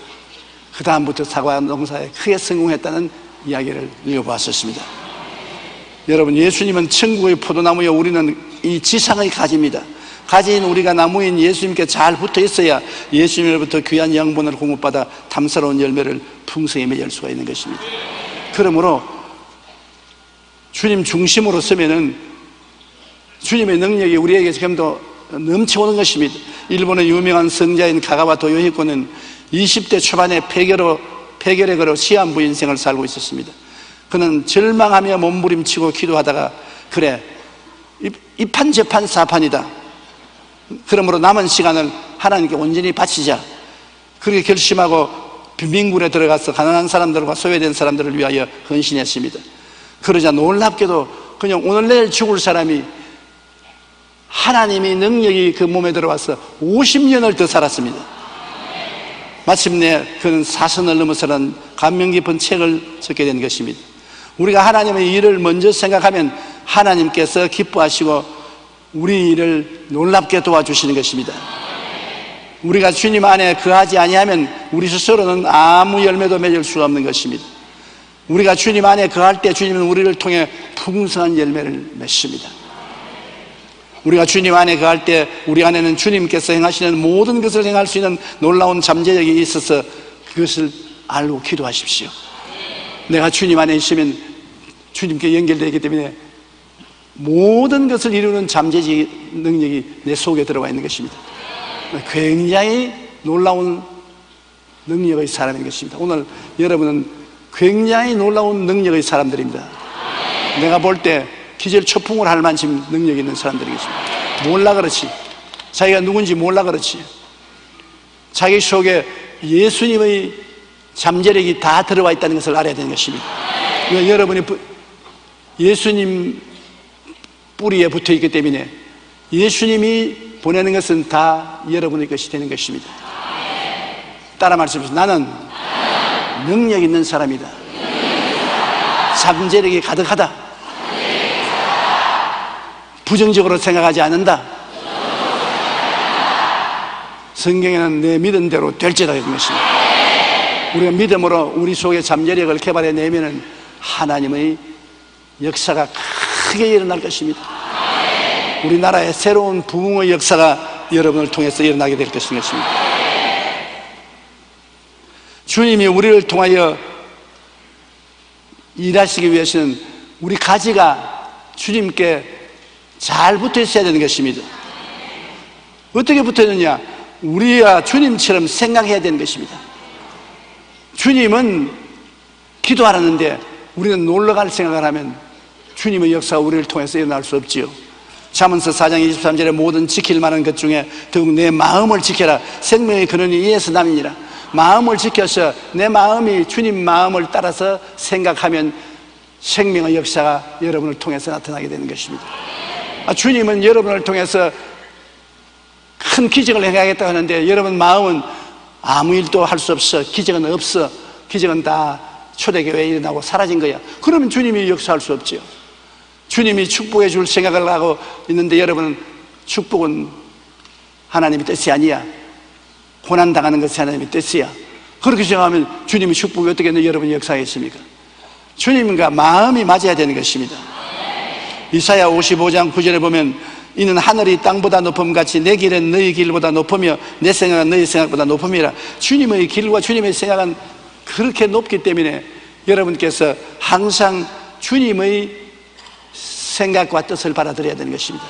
그 다음부터 사과 농사에 크게 성공했다는 이야기를 읽어봤었습니다. 여러분, 예수님은 천국의 포도나무여, 우리는 이 지상의 가지입니다. 가지인 우리가 나무인 예수님께 잘 붙어 있어야 예수님으로부터 귀한 양분을 공급받아 탐스러운 열매를 풍성히 맺을 수가 있는 것입니다. 그러므로 주님 중심으로 서면은 주님의 능력이 우리에게 지금도 넘쳐오는 것입니다. 일본의 유명한 성자인 가가와토 요히코는 20대 초반에 폐결에 걸어 시한부 인생을 살고 있었습니다. 그는 절망하며 몸부림치고 기도하다가, 그래, 이판저판 사판이다, 그러므로 남은 시간을 하나님께 온전히 바치자, 그렇게 결심하고 빈민군에 들어가서 가난한 사람들과 소외된 사람들을 위하여 헌신했습니다. 그러자 놀랍게도 그냥 오늘 내일 죽을 사람이 하나님의 능력이 그 몸에 들어와서 50년을 더 살았습니다. 마침내 그는 사선을 넘어서는 감명 깊은 책을 적게 된 것입니다. 우리가 하나님의 일을 먼저 생각하면 하나님께서 기뻐하시고 우리 일을 놀랍게 도와주시는 것입니다. 우리가 주님 안에 거하지 아니하면 우리 스스로는 아무 열매도 맺을 수가 없는 것입니다. 우리가 주님 안에 거할 때 주님은 우리를 통해 풍성한 열매를 맺습니다. 우리가 주님 안에 거할 때 우리 안에는 주님께서 행하시는 모든 것을 행할 수 있는 놀라운 잠재력이 있어서 그것을 알고 기도하십시오. 내가 주님 안에 있으면 주님께 연결되기 때문에 모든 것을 이루는 잠재적 능력이 내 속에 들어와 있는 것입니다. 굉장히 놀라운 능력의 사람인 것입니다. 오늘 여러분은 굉장히 놀라운 능력의 사람들입니다. 내가 볼 때 기절초풍을 할 만큼 능력이 있는 사람들이겠습니다. 몰라 그렇지, 자기가 누군지 몰라 그렇지, 자기 속에 예수님의 잠재력이 다 들어와 있다는 것을 알아야 되는 것입니다. 여러분이 예수님 뿌리에 붙어 있기 때문에 예수님이 보내는 것은 다 여러분의 것이 되는 것입니다. 따라 말씀하세요. 나는 능력 있는 사람이다. 잠재력이 가득하다. 부정적으로 생각하지 않는다. 성경에는 내 믿은 대로 될지라 이런 것입니다. 우리가 믿음으로 우리 속에 잠재력을 개발해내면 하나님의 역사가 크게 일어날 것입니다. 우리나라의 새로운 부흥의 역사가 여러분을 통해서 일어나게 될 것입니다. 주님이 우리를 통하여 일하시기 위해서는 우리 가지가 주님께 잘 붙어 있어야 되는 것입니다. 어떻게 붙어 있느냐? 우리가 주님처럼 생각해야 되는 것입니다. 주님은 기도하라는데 우리는 놀러 갈 생각을 하면 주님의 역사가 우리를 통해서 일어날 수 없지요. 잠언서 4장 23절에 모든 지킬 만한 것 중에 더욱 내 마음을 지켜라. 생명의 근원이 이에서 남이니라. 마음을 지켜서 내 마음이 주님 마음을 따라서 생각하면 생명의 역사가 여러분을 통해서 나타나게 되는 것입니다. 주님은 여러분을 통해서 큰 기적을 행하겠다 하는데 여러분 마음은 아무 일도 할 수 없어. 기적은 없어. 기적은 다 초대교회에 일어나고 사라진 거야. 그러면 주님이 역사할 수 없지요. 주님이 축복해 줄 생각을 하고 있는데 여러분은 축복은 하나님의 뜻이 아니야. 고난당하는 것이 하나님의 뜻이야. 그렇게 생각하면 주님의 축복이 어떻게 여러분이 역사하겠습니까? 주님과 마음이 맞아야 되는 것입니다. 이사야 55장 9절에 보면 이는 하늘이 땅보다 높음같이 내 길은 너희 길보다 높으며 내 생각은 너희 생각보다 높음이라. 주님의 길과 주님의 생각은 그렇게 높기 때문에 여러분께서 항상 주님의 생각과 뜻을 받아들여야 되는 것입니다.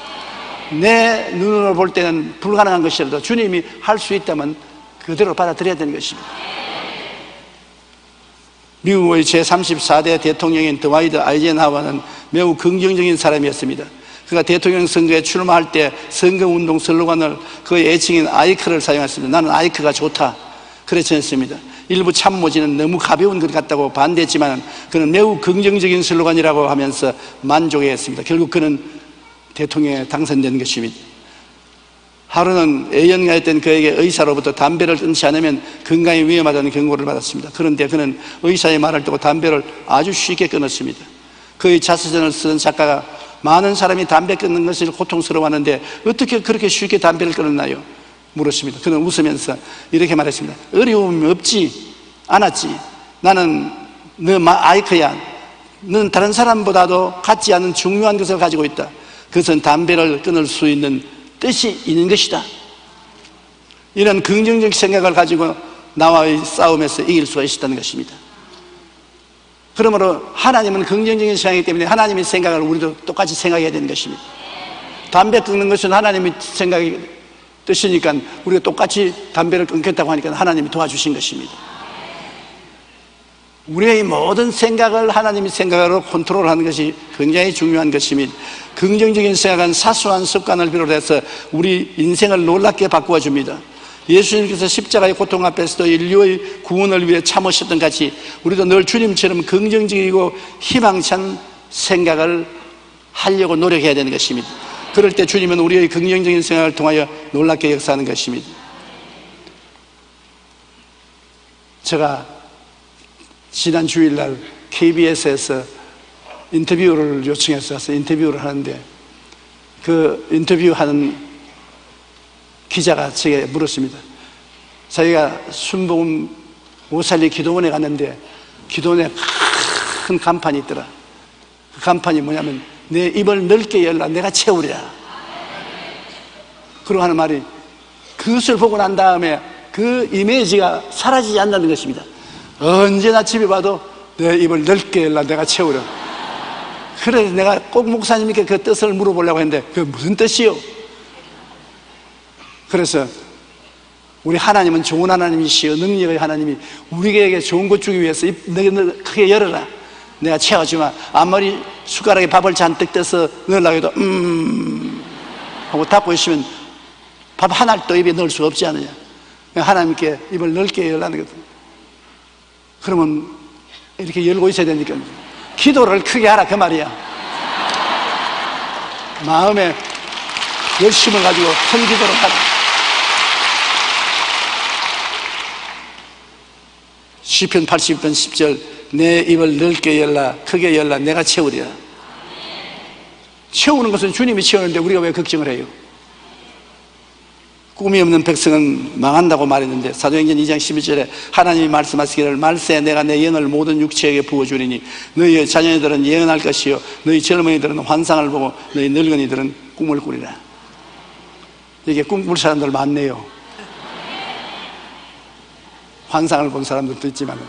내 눈으로 볼 때는 불가능한 것이라도 주님이 할 수 있다면 그대로 받아들여야 되는 것입니다. 미국의 제34대 대통령인 드와이드 아이젠하워는 매우 긍정적인 사람이었습니다. 그가 대통령 선거에 출마할 때 선거운동 슬로건을 그의 애칭인 아이크를 사용했습니다. 나는 아이크가 좋다 그렇지 않습니다. 일부 참모진은 너무 가벼운 것 같다고 반대했지만 그는 매우 긍정적인 슬로건이라고 하면서 만족해했습니다. 결국 그는 대통령에 당선된 것입니다. 하루는 A형가 했던 그에게 의사로부터 담배를 끊지 않으면 건강에 위험하다는 경고를 받았습니다. 그런데 그는 의사의 말을 듣고 담배를 아주 쉽게 끊었습니다. 그의 자서전을 쓰던 작가가 많은 사람이 담배 끊는 것을 고통스러워하는데 어떻게 그렇게 쉽게 담배를 끊었나요? 물었습니다. 그는 웃으면서 이렇게 말했습니다. 어려움이 없지 않았지. 나는 너 아이크야. 너는 다른 사람보다도 같지 않은 중요한 것을 가지고 있다. 그것은 담배를 끊을 수 있는 뜻이 있는 것이다. 이런 긍정적 생각을 가지고 나와의 싸움에서 이길 수가 있었다는 것입니다. 그러므로 하나님은 긍정적인 생각이기 때문에 하나님의 생각을 우리도 똑같이 생각해야 되는 것입니다. 담배 끊는 것은 하나님의 생각이 뜻이니까 우리가 똑같이 담배를 끊겠다고 하니까 하나님이 도와주신 것입니다. 우리의 모든 생각을 하나님의 생각으로 컨트롤하는 것이 굉장히 중요한 것입니다. 긍정적인 생각은 사소한 습관을 비롯해서 우리 인생을 놀랍게 바꾸어 줍니다. 예수님께서 십자가의 고통 앞에서도 인류의 구원을 위해 참으셨던 같이 우리도 늘 주님처럼 긍정적이고 희망찬 생각을 하려고 노력해야 되는 것입니다. 그럴 때 주님은 우리의 긍정적인 생각을 통하여 놀랍게 역사하는 것입니다. 제가 지난 주일날 KBS에서 인터뷰를 요청해서 인터뷰를 하는데 그 인터뷰하는 기자가 제게 물었습니다. 자기가 순복음 오살리 기도원에 갔는데 기도원에 큰 간판이 있더라. 그 간판이 뭐냐면 내 입을 넓게 열라 내가 채우리라. 그러고 하는 말이 그것을 보고 난 다음에 그 이미지가 사라지지 않는다는 것입니다. 언제나 집에 봐도 내 입을 넓게 열라 내가 채우려. 그래서 내가 꼭 목사님께 그 뜻을 물어보려고 했는데 그게 무슨 뜻이요? 그래서 우리 하나님은 좋은 하나님이시여 능력의 하나님이 우리에게 좋은 것 주기 위해서 입 크게 열어라 내가 채워주마. 앞머리 숟가락에 밥을 잔뜩 떠서 넣으려고 해도 하고 닫고 있으면 밥 하나를 또 입에 넣을 수 없지 않느냐. 하나님께 입을 넓게 열라는 거죠. 그러면 이렇게 열고 있어야 되니까 기도를 크게 하라 그 말이야. 마음에 열심을 가지고 큰 기도를 하라. 시편 80편 10절 내 입을 넓게 열라 크게 열라 내가 채우리라. 채우는 것은 주님이 채우는데 우리가 왜 걱정을 해요? 꿈이 없는 백성은 망한다고 말했는데 사도행전 2장 12절에 하나님이 말씀하시기를 말세 내가 내 영을 모든 육체에게 부어주리니 너희의 자녀들은 예언할 것이요 너희 젊은이들은 환상을 보고 너희 늙은이들은 꿈을 꾸리라. 이게 꿈꿀 사람들 많네요. 환상을 본 사람들도 있지만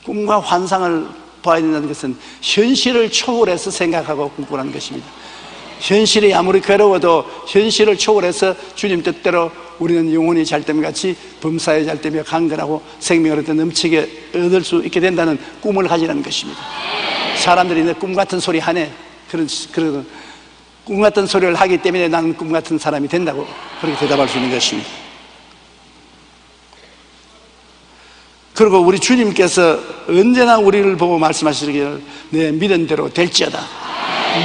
꿈과 환상을 봐야 된다는 것은 현실을 초월해서 생각하고 꿈꾸라는 것입니다. 현실이 아무리 괴로워도 현실을 초월해서 주님 뜻대로 우리는 영혼이 잘됨 같이 범사에 잘되며 강건하고 생명을 얻어 넘치게 얻을 수 있게 된다는 꿈을 가지라는 것입니다. 사람들이 내 꿈 같은 소리 하네. 그런 꿈 같은 소리를 하기 때문에 나는 꿈 같은 사람이 된다고 그렇게 대답할 수 있는 것입니다. 그리고 우리 주님께서 언제나 우리를 보고 말씀하시기를 내 믿은 대로 될지어다.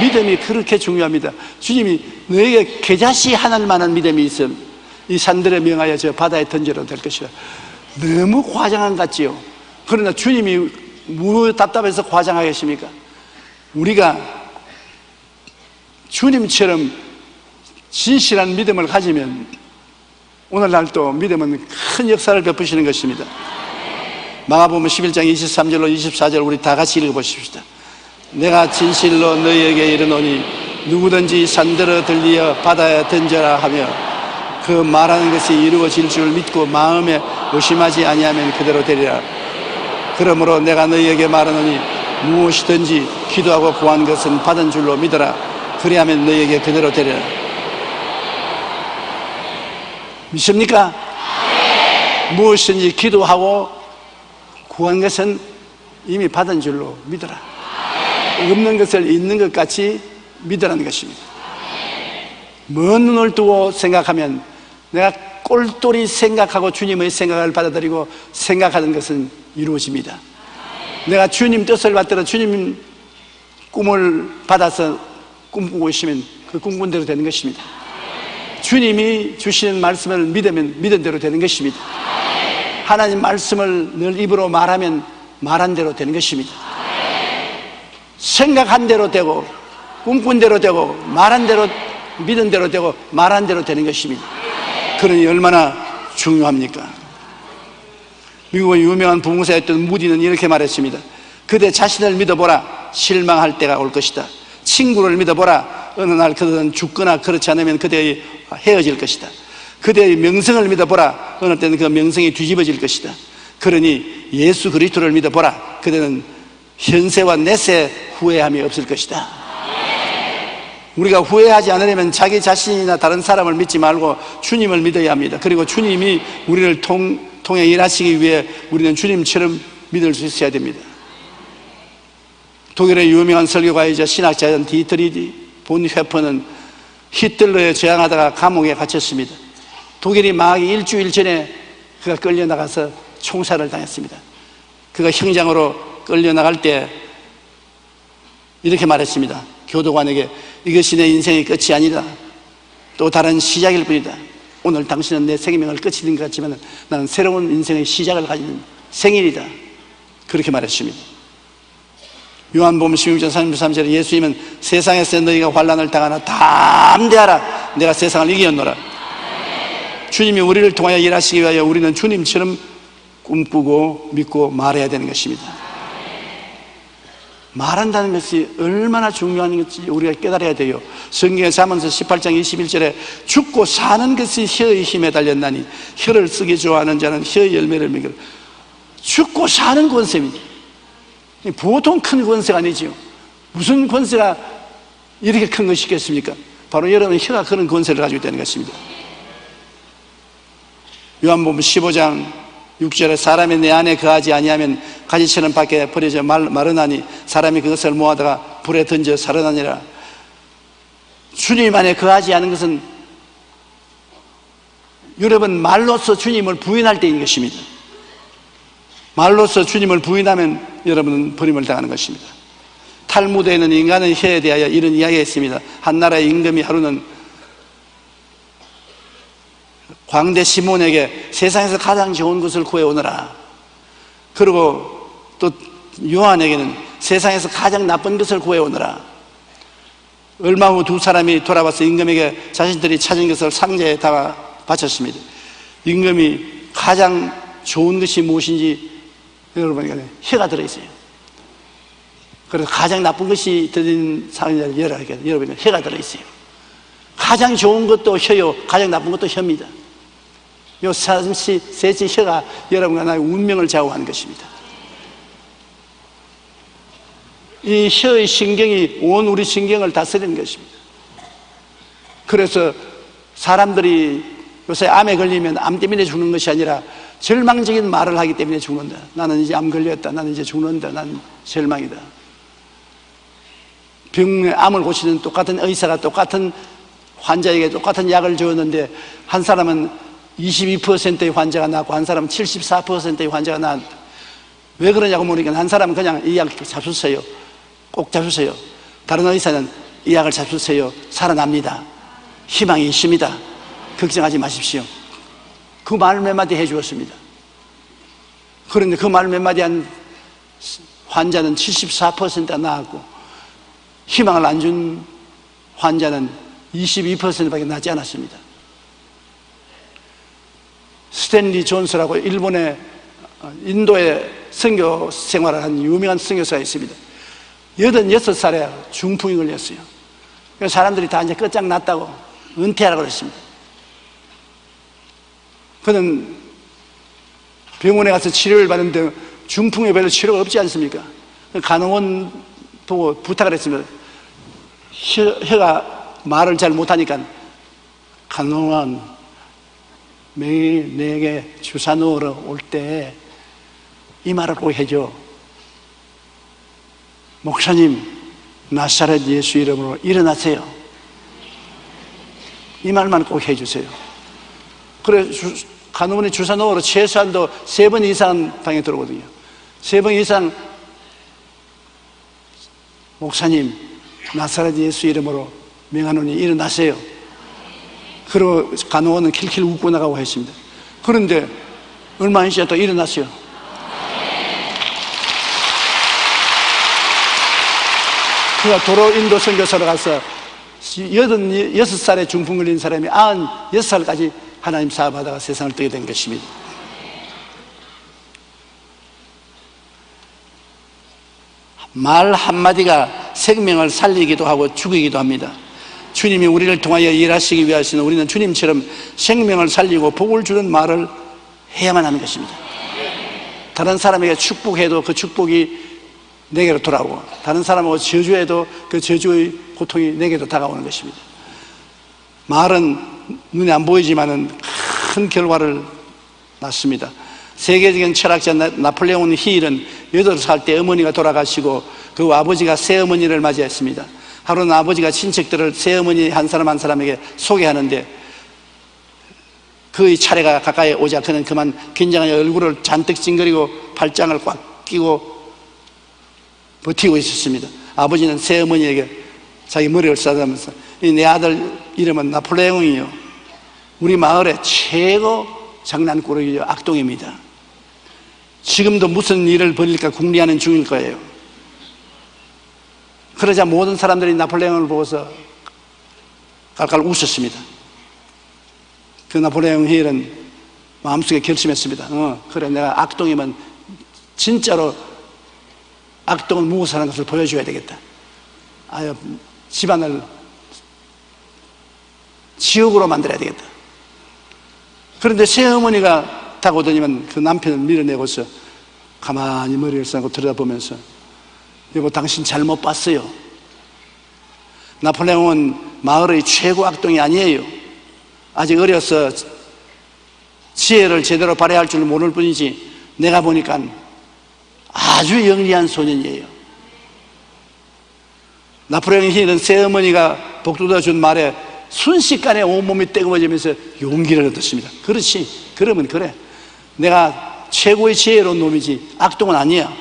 믿음이 그렇게 중요합니다. 주님이 너에게 겨자씨 하나만한 믿음이 있음 이 산들에 명하여 저 바다에 던져도 될 것이라. 너무 과장한 것 같지요. 그러나 주님이 뭐 답답해서 과장하겠습니까? 우리가 주님처럼 진실한 믿음을 가지면 오늘날 또 믿음은 큰 역사를 베푸시는 것입니다. 마가복음 11장 23절로 24절 우리 다 같이 읽어보십시다. 내가 진실로 너희에게 이르노니 누구든지 산들어 들리어 바다에 던져라 하며 그 말하는 것이 이루어질 줄 믿고 마음에 의심하지 아니하면 그대로 되리라. 그러므로 내가 너희에게 말하노니 무엇이든지 기도하고 구한 것은 받은 줄로 믿어라. 그리하면 너희에게 그대로 되리라. 믿습니까? 무엇이든지 기도하고 구한 것은 이미 받은 줄로 믿어라. 없는 것을 있는 것 같이 믿으라는 것입니다. 먼 눈을 두고 생각하면 내가 꼴똘히 생각하고 주님의 생각을 받아들이고 생각하는 것은 이루어집니다. 내가 주님 뜻을 받들어 주님 꿈을 받아서 꿈꾸고 있으면 그 꿈꾼 대로 되는 것입니다. 주님이 주시는 말씀을 믿으면 믿은 대로 되는 것입니다. 하나님 말씀을 늘 입으로 말하면 말한 대로 되는 것입니다. 생각한 대로 되고 꿈꾼 대로 되고 말한 대로 믿은 대로 되고 말한 대로 되는 것입니다. 그러니 얼마나 중요합니까? 미국의 유명한 부흥사였던 무디는 이렇게 말했습니다. 그대 자신을 믿어보라. 실망할 때가 올 것이다. 친구를 믿어보라. 어느 날 그들은 죽거나 그렇지 않으면 그대의 헤어질 것이다. 그대의 명성을 믿어보라. 어느 때는 그 명성이 뒤집어질 것이다. 그러니 예수 그리스도를 믿어보라. 그대는 현세와 내세 후회함이 없을 것이다. 우리가 후회하지 않으려면 자기 자신이나 다른 사람을 믿지 말고 주님을 믿어야 합니다. 그리고 주님이 우리를 통해 일하시기 위해 우리는 주님처럼 믿을 수 있어야 됩니다. 독일의 유명한 설교가이자 신학자인 디트리히 본회퍼는 히틀러에 저항하다가 감옥에 갇혔습니다. 독일이 망하기 일주일 전에 그가 끌려나가서 총살을 당했습니다. 그가 형장으로 끌려나갈 때 이렇게 말했습니다. 교도관에게 이것이 내 인생의 끝이 아니다. 또 다른 시작일 뿐이다. 오늘 당신은 내 생명을 끝이 된 것 같지만 나는 새로운 인생의 시작을 가지는 생일이다. 그렇게 말했습니다. 요한복음 16장 33절에 예수님은 세상에서 너희가 환난을 당하나 담대하라. 내가 세상을 이기었노라. 주님이 우리를 통하여 일하시기 위하여 우리는 주님처럼 꿈꾸고 믿고 말해야 되는 것입니다. 말한다는 것이 얼마나 중요한 것인지 우리가 깨달아야 돼요. 성경의 잠언서 18장 21절에 죽고 사는 것이 혀의 힘에 달렸나니 혀를 쓰기 좋아하는 자는 혀의 열매를 먹이라. 죽고 사는 권세입니다. 보통 큰 권세가 아니지요. 무슨 권세가 이렇게 큰 것이 있겠습니까? 바로 여러분 혀가 그런 권세를 가지고 있다는 것입니다. 요한복음 15장 6절에 사람이 내 안에 거하지 아니하면 가지처럼 밖에 버려져 마르나니 사람이 그것을 모아다가 불에 던져 살아나니라. 주님 안에 거하지 않은 것은 여러분 말로서 주님을 부인할 때인 것입니다. 말로서 주님을 부인하면 여러분은 버림을 당하는 것입니다. 탈무드에는 인간의 혀에 대하여 이런 이야기가 있습니다. 한 나라의 임금이 하루는 광대 시몬에게 세상에서 가장 좋은 것을 구해오너라. 그리고 또 요한에게는 세상에서 가장 나쁜 것을 구해오너라. 얼마 후 두 사람이 돌아와서 임금에게 자신들이 찾은 것을 상자에다가 바쳤습니다. 임금이 가장 좋은 것이 무엇인지 여러분 혀가 들어있어요. 그래서 가장 나쁜 것이 들어있는 상자를 열어야 여러분 혀가 들어있어요. 가장 좋은 것도 혀요, 가장 나쁜 것도 혀입니다. 요 셋이 혀가 여러분과 나의 운명을 좌우하는 것입니다. 이 혀의 신경이 온 우리 신경을 다스리는 것입니다. 그래서 사람들이 요새 암에 걸리면 암 때문에 죽는 것이 아니라 절망적인 말을 하기 때문에 죽는다. 나는 이제 암 걸렸다. 나는 이제 죽는다. 난 절망이다. 병의 암을 고치는 똑같은 의사가 똑같은 환자에게 똑같은 약을 주었는데 한 사람은 22%의 환자가 나았고 한 사람은 74%의 환자가 나았다. 왜 그러냐고 물으니까 한 사람은 그냥 이 약 잡수세요. 꼭 잡수세요. 다른 의사는 이 약을 잡수세요. 살아납니다. 희망이 있습니다. 걱정하지 마십시오. 그 말 몇 마디 해주었습니다. 그런데 그 말 몇 마디 한 환자는 74%가 나았고 희망을 안 준 환자는 22%밖에 나지 않았습니다. 스탠리 존스라고 일본의 인도의 선교 생활을 한 유명한 선교사가 있습니다. 86살에 중풍이 걸렸어요. 그래서 사람들이 다 이제 끝장났다고 은퇴하라고 그랬습니다. 그는 병원에 가서 치료를 받는데 중풍에 별로 치료가 없지 않습니까? 간호원 보고 부탁을 했습니다. 혀가 말을 잘 못하니까 간호원 매일 내게 주사 놓으러 올 때 이 말을 꼭 해줘. 목사님, 나사렛 예수 이름으로 일어나세요. 이 말만 꼭 해주세요. 그래 간호원이 주사 놓으러 최소한도 3번 이상 방에 들어오거든요. 3번 이상 목사님, 나사렛 예수 이름으로 명하노니 일어나세요. 그리고 간호원은 킬킬 웃고 나가고 했습니다. 그런데 얼마 안 있자 또 일어났어요. 그가 도로 인도 선교사로 가서 86살에 중풍 걸린 사람이 96살까지 하나님 사업하다가 세상을 떠게 된 것입니다. 말 한마디가 생명을 살리기도 하고 죽이기도 합니다. 주님이 우리를 통하여 일하시기 위해서는 우리는 주님처럼 생명을 살리고 복을 주는 말을 해야만 하는 것입니다. 다른 사람에게 축복해도 그 축복이 내게로 돌아오고 다른 사람하고 저주해도 그 저주의 고통이 내게로 다가오는 것입니다. 말은 눈에 안 보이지만은 큰 결과를 낳습니다. 세계적인 철학자 나폴레옹 힐은 8살 때 어머니가 돌아가시고 그 아버지가 새어머니를 맞이했습니다. 하루는 아버지가 친척들을 새어머니 한 사람 한 사람에게 소개하는데 그의 차례가 가까이 오자 그는 그만 긴장하여 얼굴을 잔뜩 찡그리고 팔짱을 꽉 끼고 버티고 있었습니다. 아버지는 새어머니에게 자기 머리를 싸다면서 내 아들 이름은 나폴레옹이요, 우리 마을의 최고 장난꾸러기요, 악동입니다. 지금도 무슨 일을 벌일까 궁리하는 중일 거예요. 그러자 모든 사람들이 나폴레옹을 보고서 깔깔 웃었습니다. 그 나폴레옹 힐은 마음속에 결심했습니다. 그래, 내가 악동이면 진짜로 악동은 무엇하는 것을 보여줘야 되겠다. 아유, 집안을 지옥으로 만들어야 되겠다. 그런데 새어머니가 딱 오더니만 그 남편을 밀어내고서 가만히 머리를 싸고 들여다보면서 여보, 당신 잘못 봤어요. 나폴레옹은 마을의 최고 악동이 아니에요. 아직 어려서 지혜를 제대로 발휘할 줄 모를 뿐이지 내가 보니까 아주 영리한 소년이에요. 나폴레옹 힐은 새어머니가 복돋아 준 말에 순식간에 온몸이 뜨거워지면서 용기를 얻었습니다. 그렇지, 그러면 그래, 내가 최고의 지혜로운 놈이지 악동은 아니야.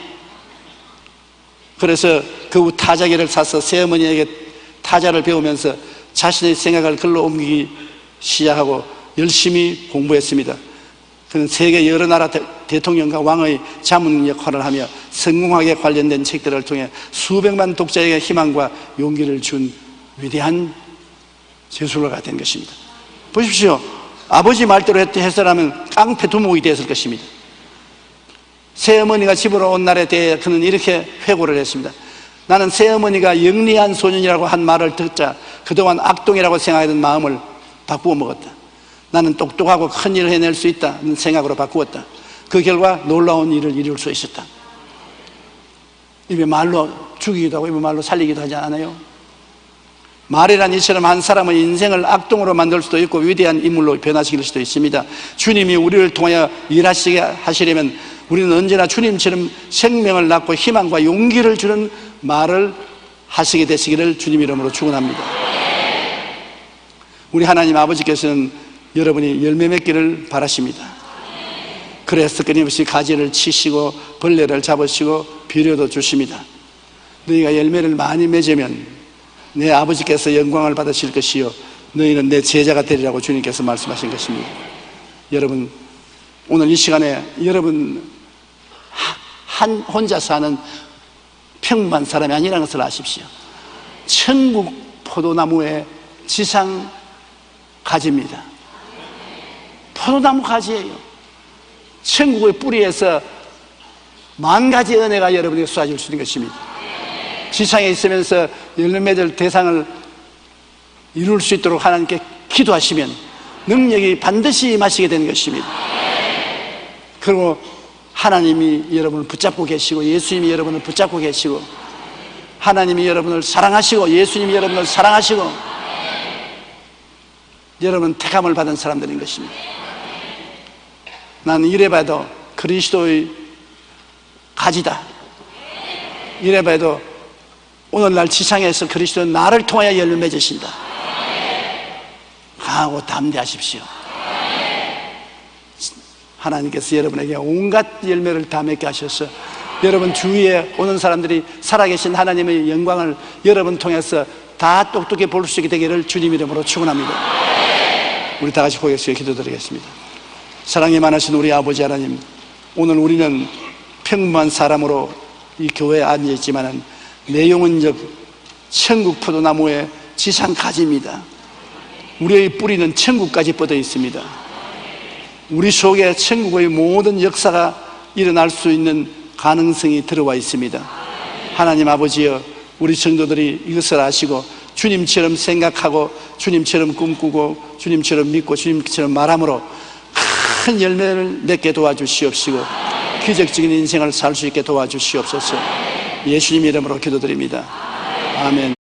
그래서 그 후 타자기를 사서 새어머니에게 타자를 배우면서 자신의 생각을 글로 옮기기 시작하고 열심히 공부했습니다. 그는 세계 여러 나라 대통령과 왕의 자문 역할을 하며 성공학에 관련된 책들을 통해 수백만 독자에게 희망과 용기를 준 위대한 제술가가 된 것입니다. 보십시오. 아버지 말대로 했더라면 깡패 두목이 되었을 것입니다. 새어머니가 집으로 온 날에 대해 그는 이렇게 회고를 했습니다. 나는 새어머니가 영리한 소년이라고 한 말을 듣자 그동안 악동이라고 생각하던 마음을 바꾸어 먹었다. 나는 똑똑하고 큰 일을 해낼 수 있다는 생각으로 바꾸었다. 그 결과 놀라운 일을 이룰 수 있었다. 입에 말로 죽이기도 하고 입에 말로 살리기도 하지 않아요? 말이란 이처럼 한 사람의 인생을 악동으로 만들 수도 있고 위대한 인물로 변화시킬 수도 있습니다. 주님이 우리를 통하여 일하시게 하시려면 우리는 언제나 주님처럼 생명을 낳고 희망과 용기를 주는 말을 하시게 되시기를 주님 이름으로 축원합니다. 우리 하나님 아버지께서는 여러분이 열매 맺기를 바라십니다. 그래서 끊임없이 가지를 치시고 벌레를 잡으시고 비료도 주십니다. 너희가 열매를 많이 맺으면 내 아버지께서 영광을 받으실 것이요 너희는 내 제자가 되리라고 주님께서 말씀하신 것입니다. 여러분, 오늘 이 시간에 여러분 혼자 사는 평범한 사람이 아니라는 것을 아십시오. 천국 포도나무의 지상 가지입니다. 포도나무 가지예요. 천국의 뿌리에서 만 가지 은혜가 여러분에게 쏟아질 수 있는 것입니다. 지상에 있으면서 열매 맺을 대상을 이룰 수 있도록 하나님께 기도하시면 능력이 반드시 임하시게 되는 것입니다. 그리고 하나님이 여러분을 붙잡고 계시고 예수님이 여러분을 붙잡고 계시고 하나님이 여러분을 사랑하시고 예수님이 여러분을 사랑하시고 여러분은 택함을 받은 사람들인 것입니다. 나는 이래봐도 그리스도의 가지다. 이래봐도 오늘날 지상에서 그리스도는 나를 통하여 열매 맺으신다. 강하고 담대하십시오. 하나님께서 여러분에게 온갖 열매를 다 맺게 하셔서 여러분 주위에 오는 사람들이 살아계신 하나님의 영광을 여러분 통해서 다 똑똑히 볼 수 있게 되기를 주님 이름으로 축원합니다. 우리 다 같이 고개 숙여 기도드리겠습니다. 사랑이 많으신 우리 아버지 하나님, 오늘 우리는 평범한 사람으로 이 교회에 앉아있지만 내 영혼적 천국 포도나무의 지상 가지입니다. 우리의 뿌리는 천국까지 뻗어 있습니다. 우리 속에 천국의 모든 역사가 일어날 수 있는 가능성이 들어와 있습니다. 하나님 아버지여, 우리 성도들이 이것을 아시고 주님처럼 생각하고 주님처럼 꿈꾸고 주님처럼 믿고 주님처럼 말함으로 큰 열매를 맺게 도와주시옵시고 기적적인 인생을 살 수 있게 도와주시옵소서. 예수님 이름으로 기도드립니다. 아멘.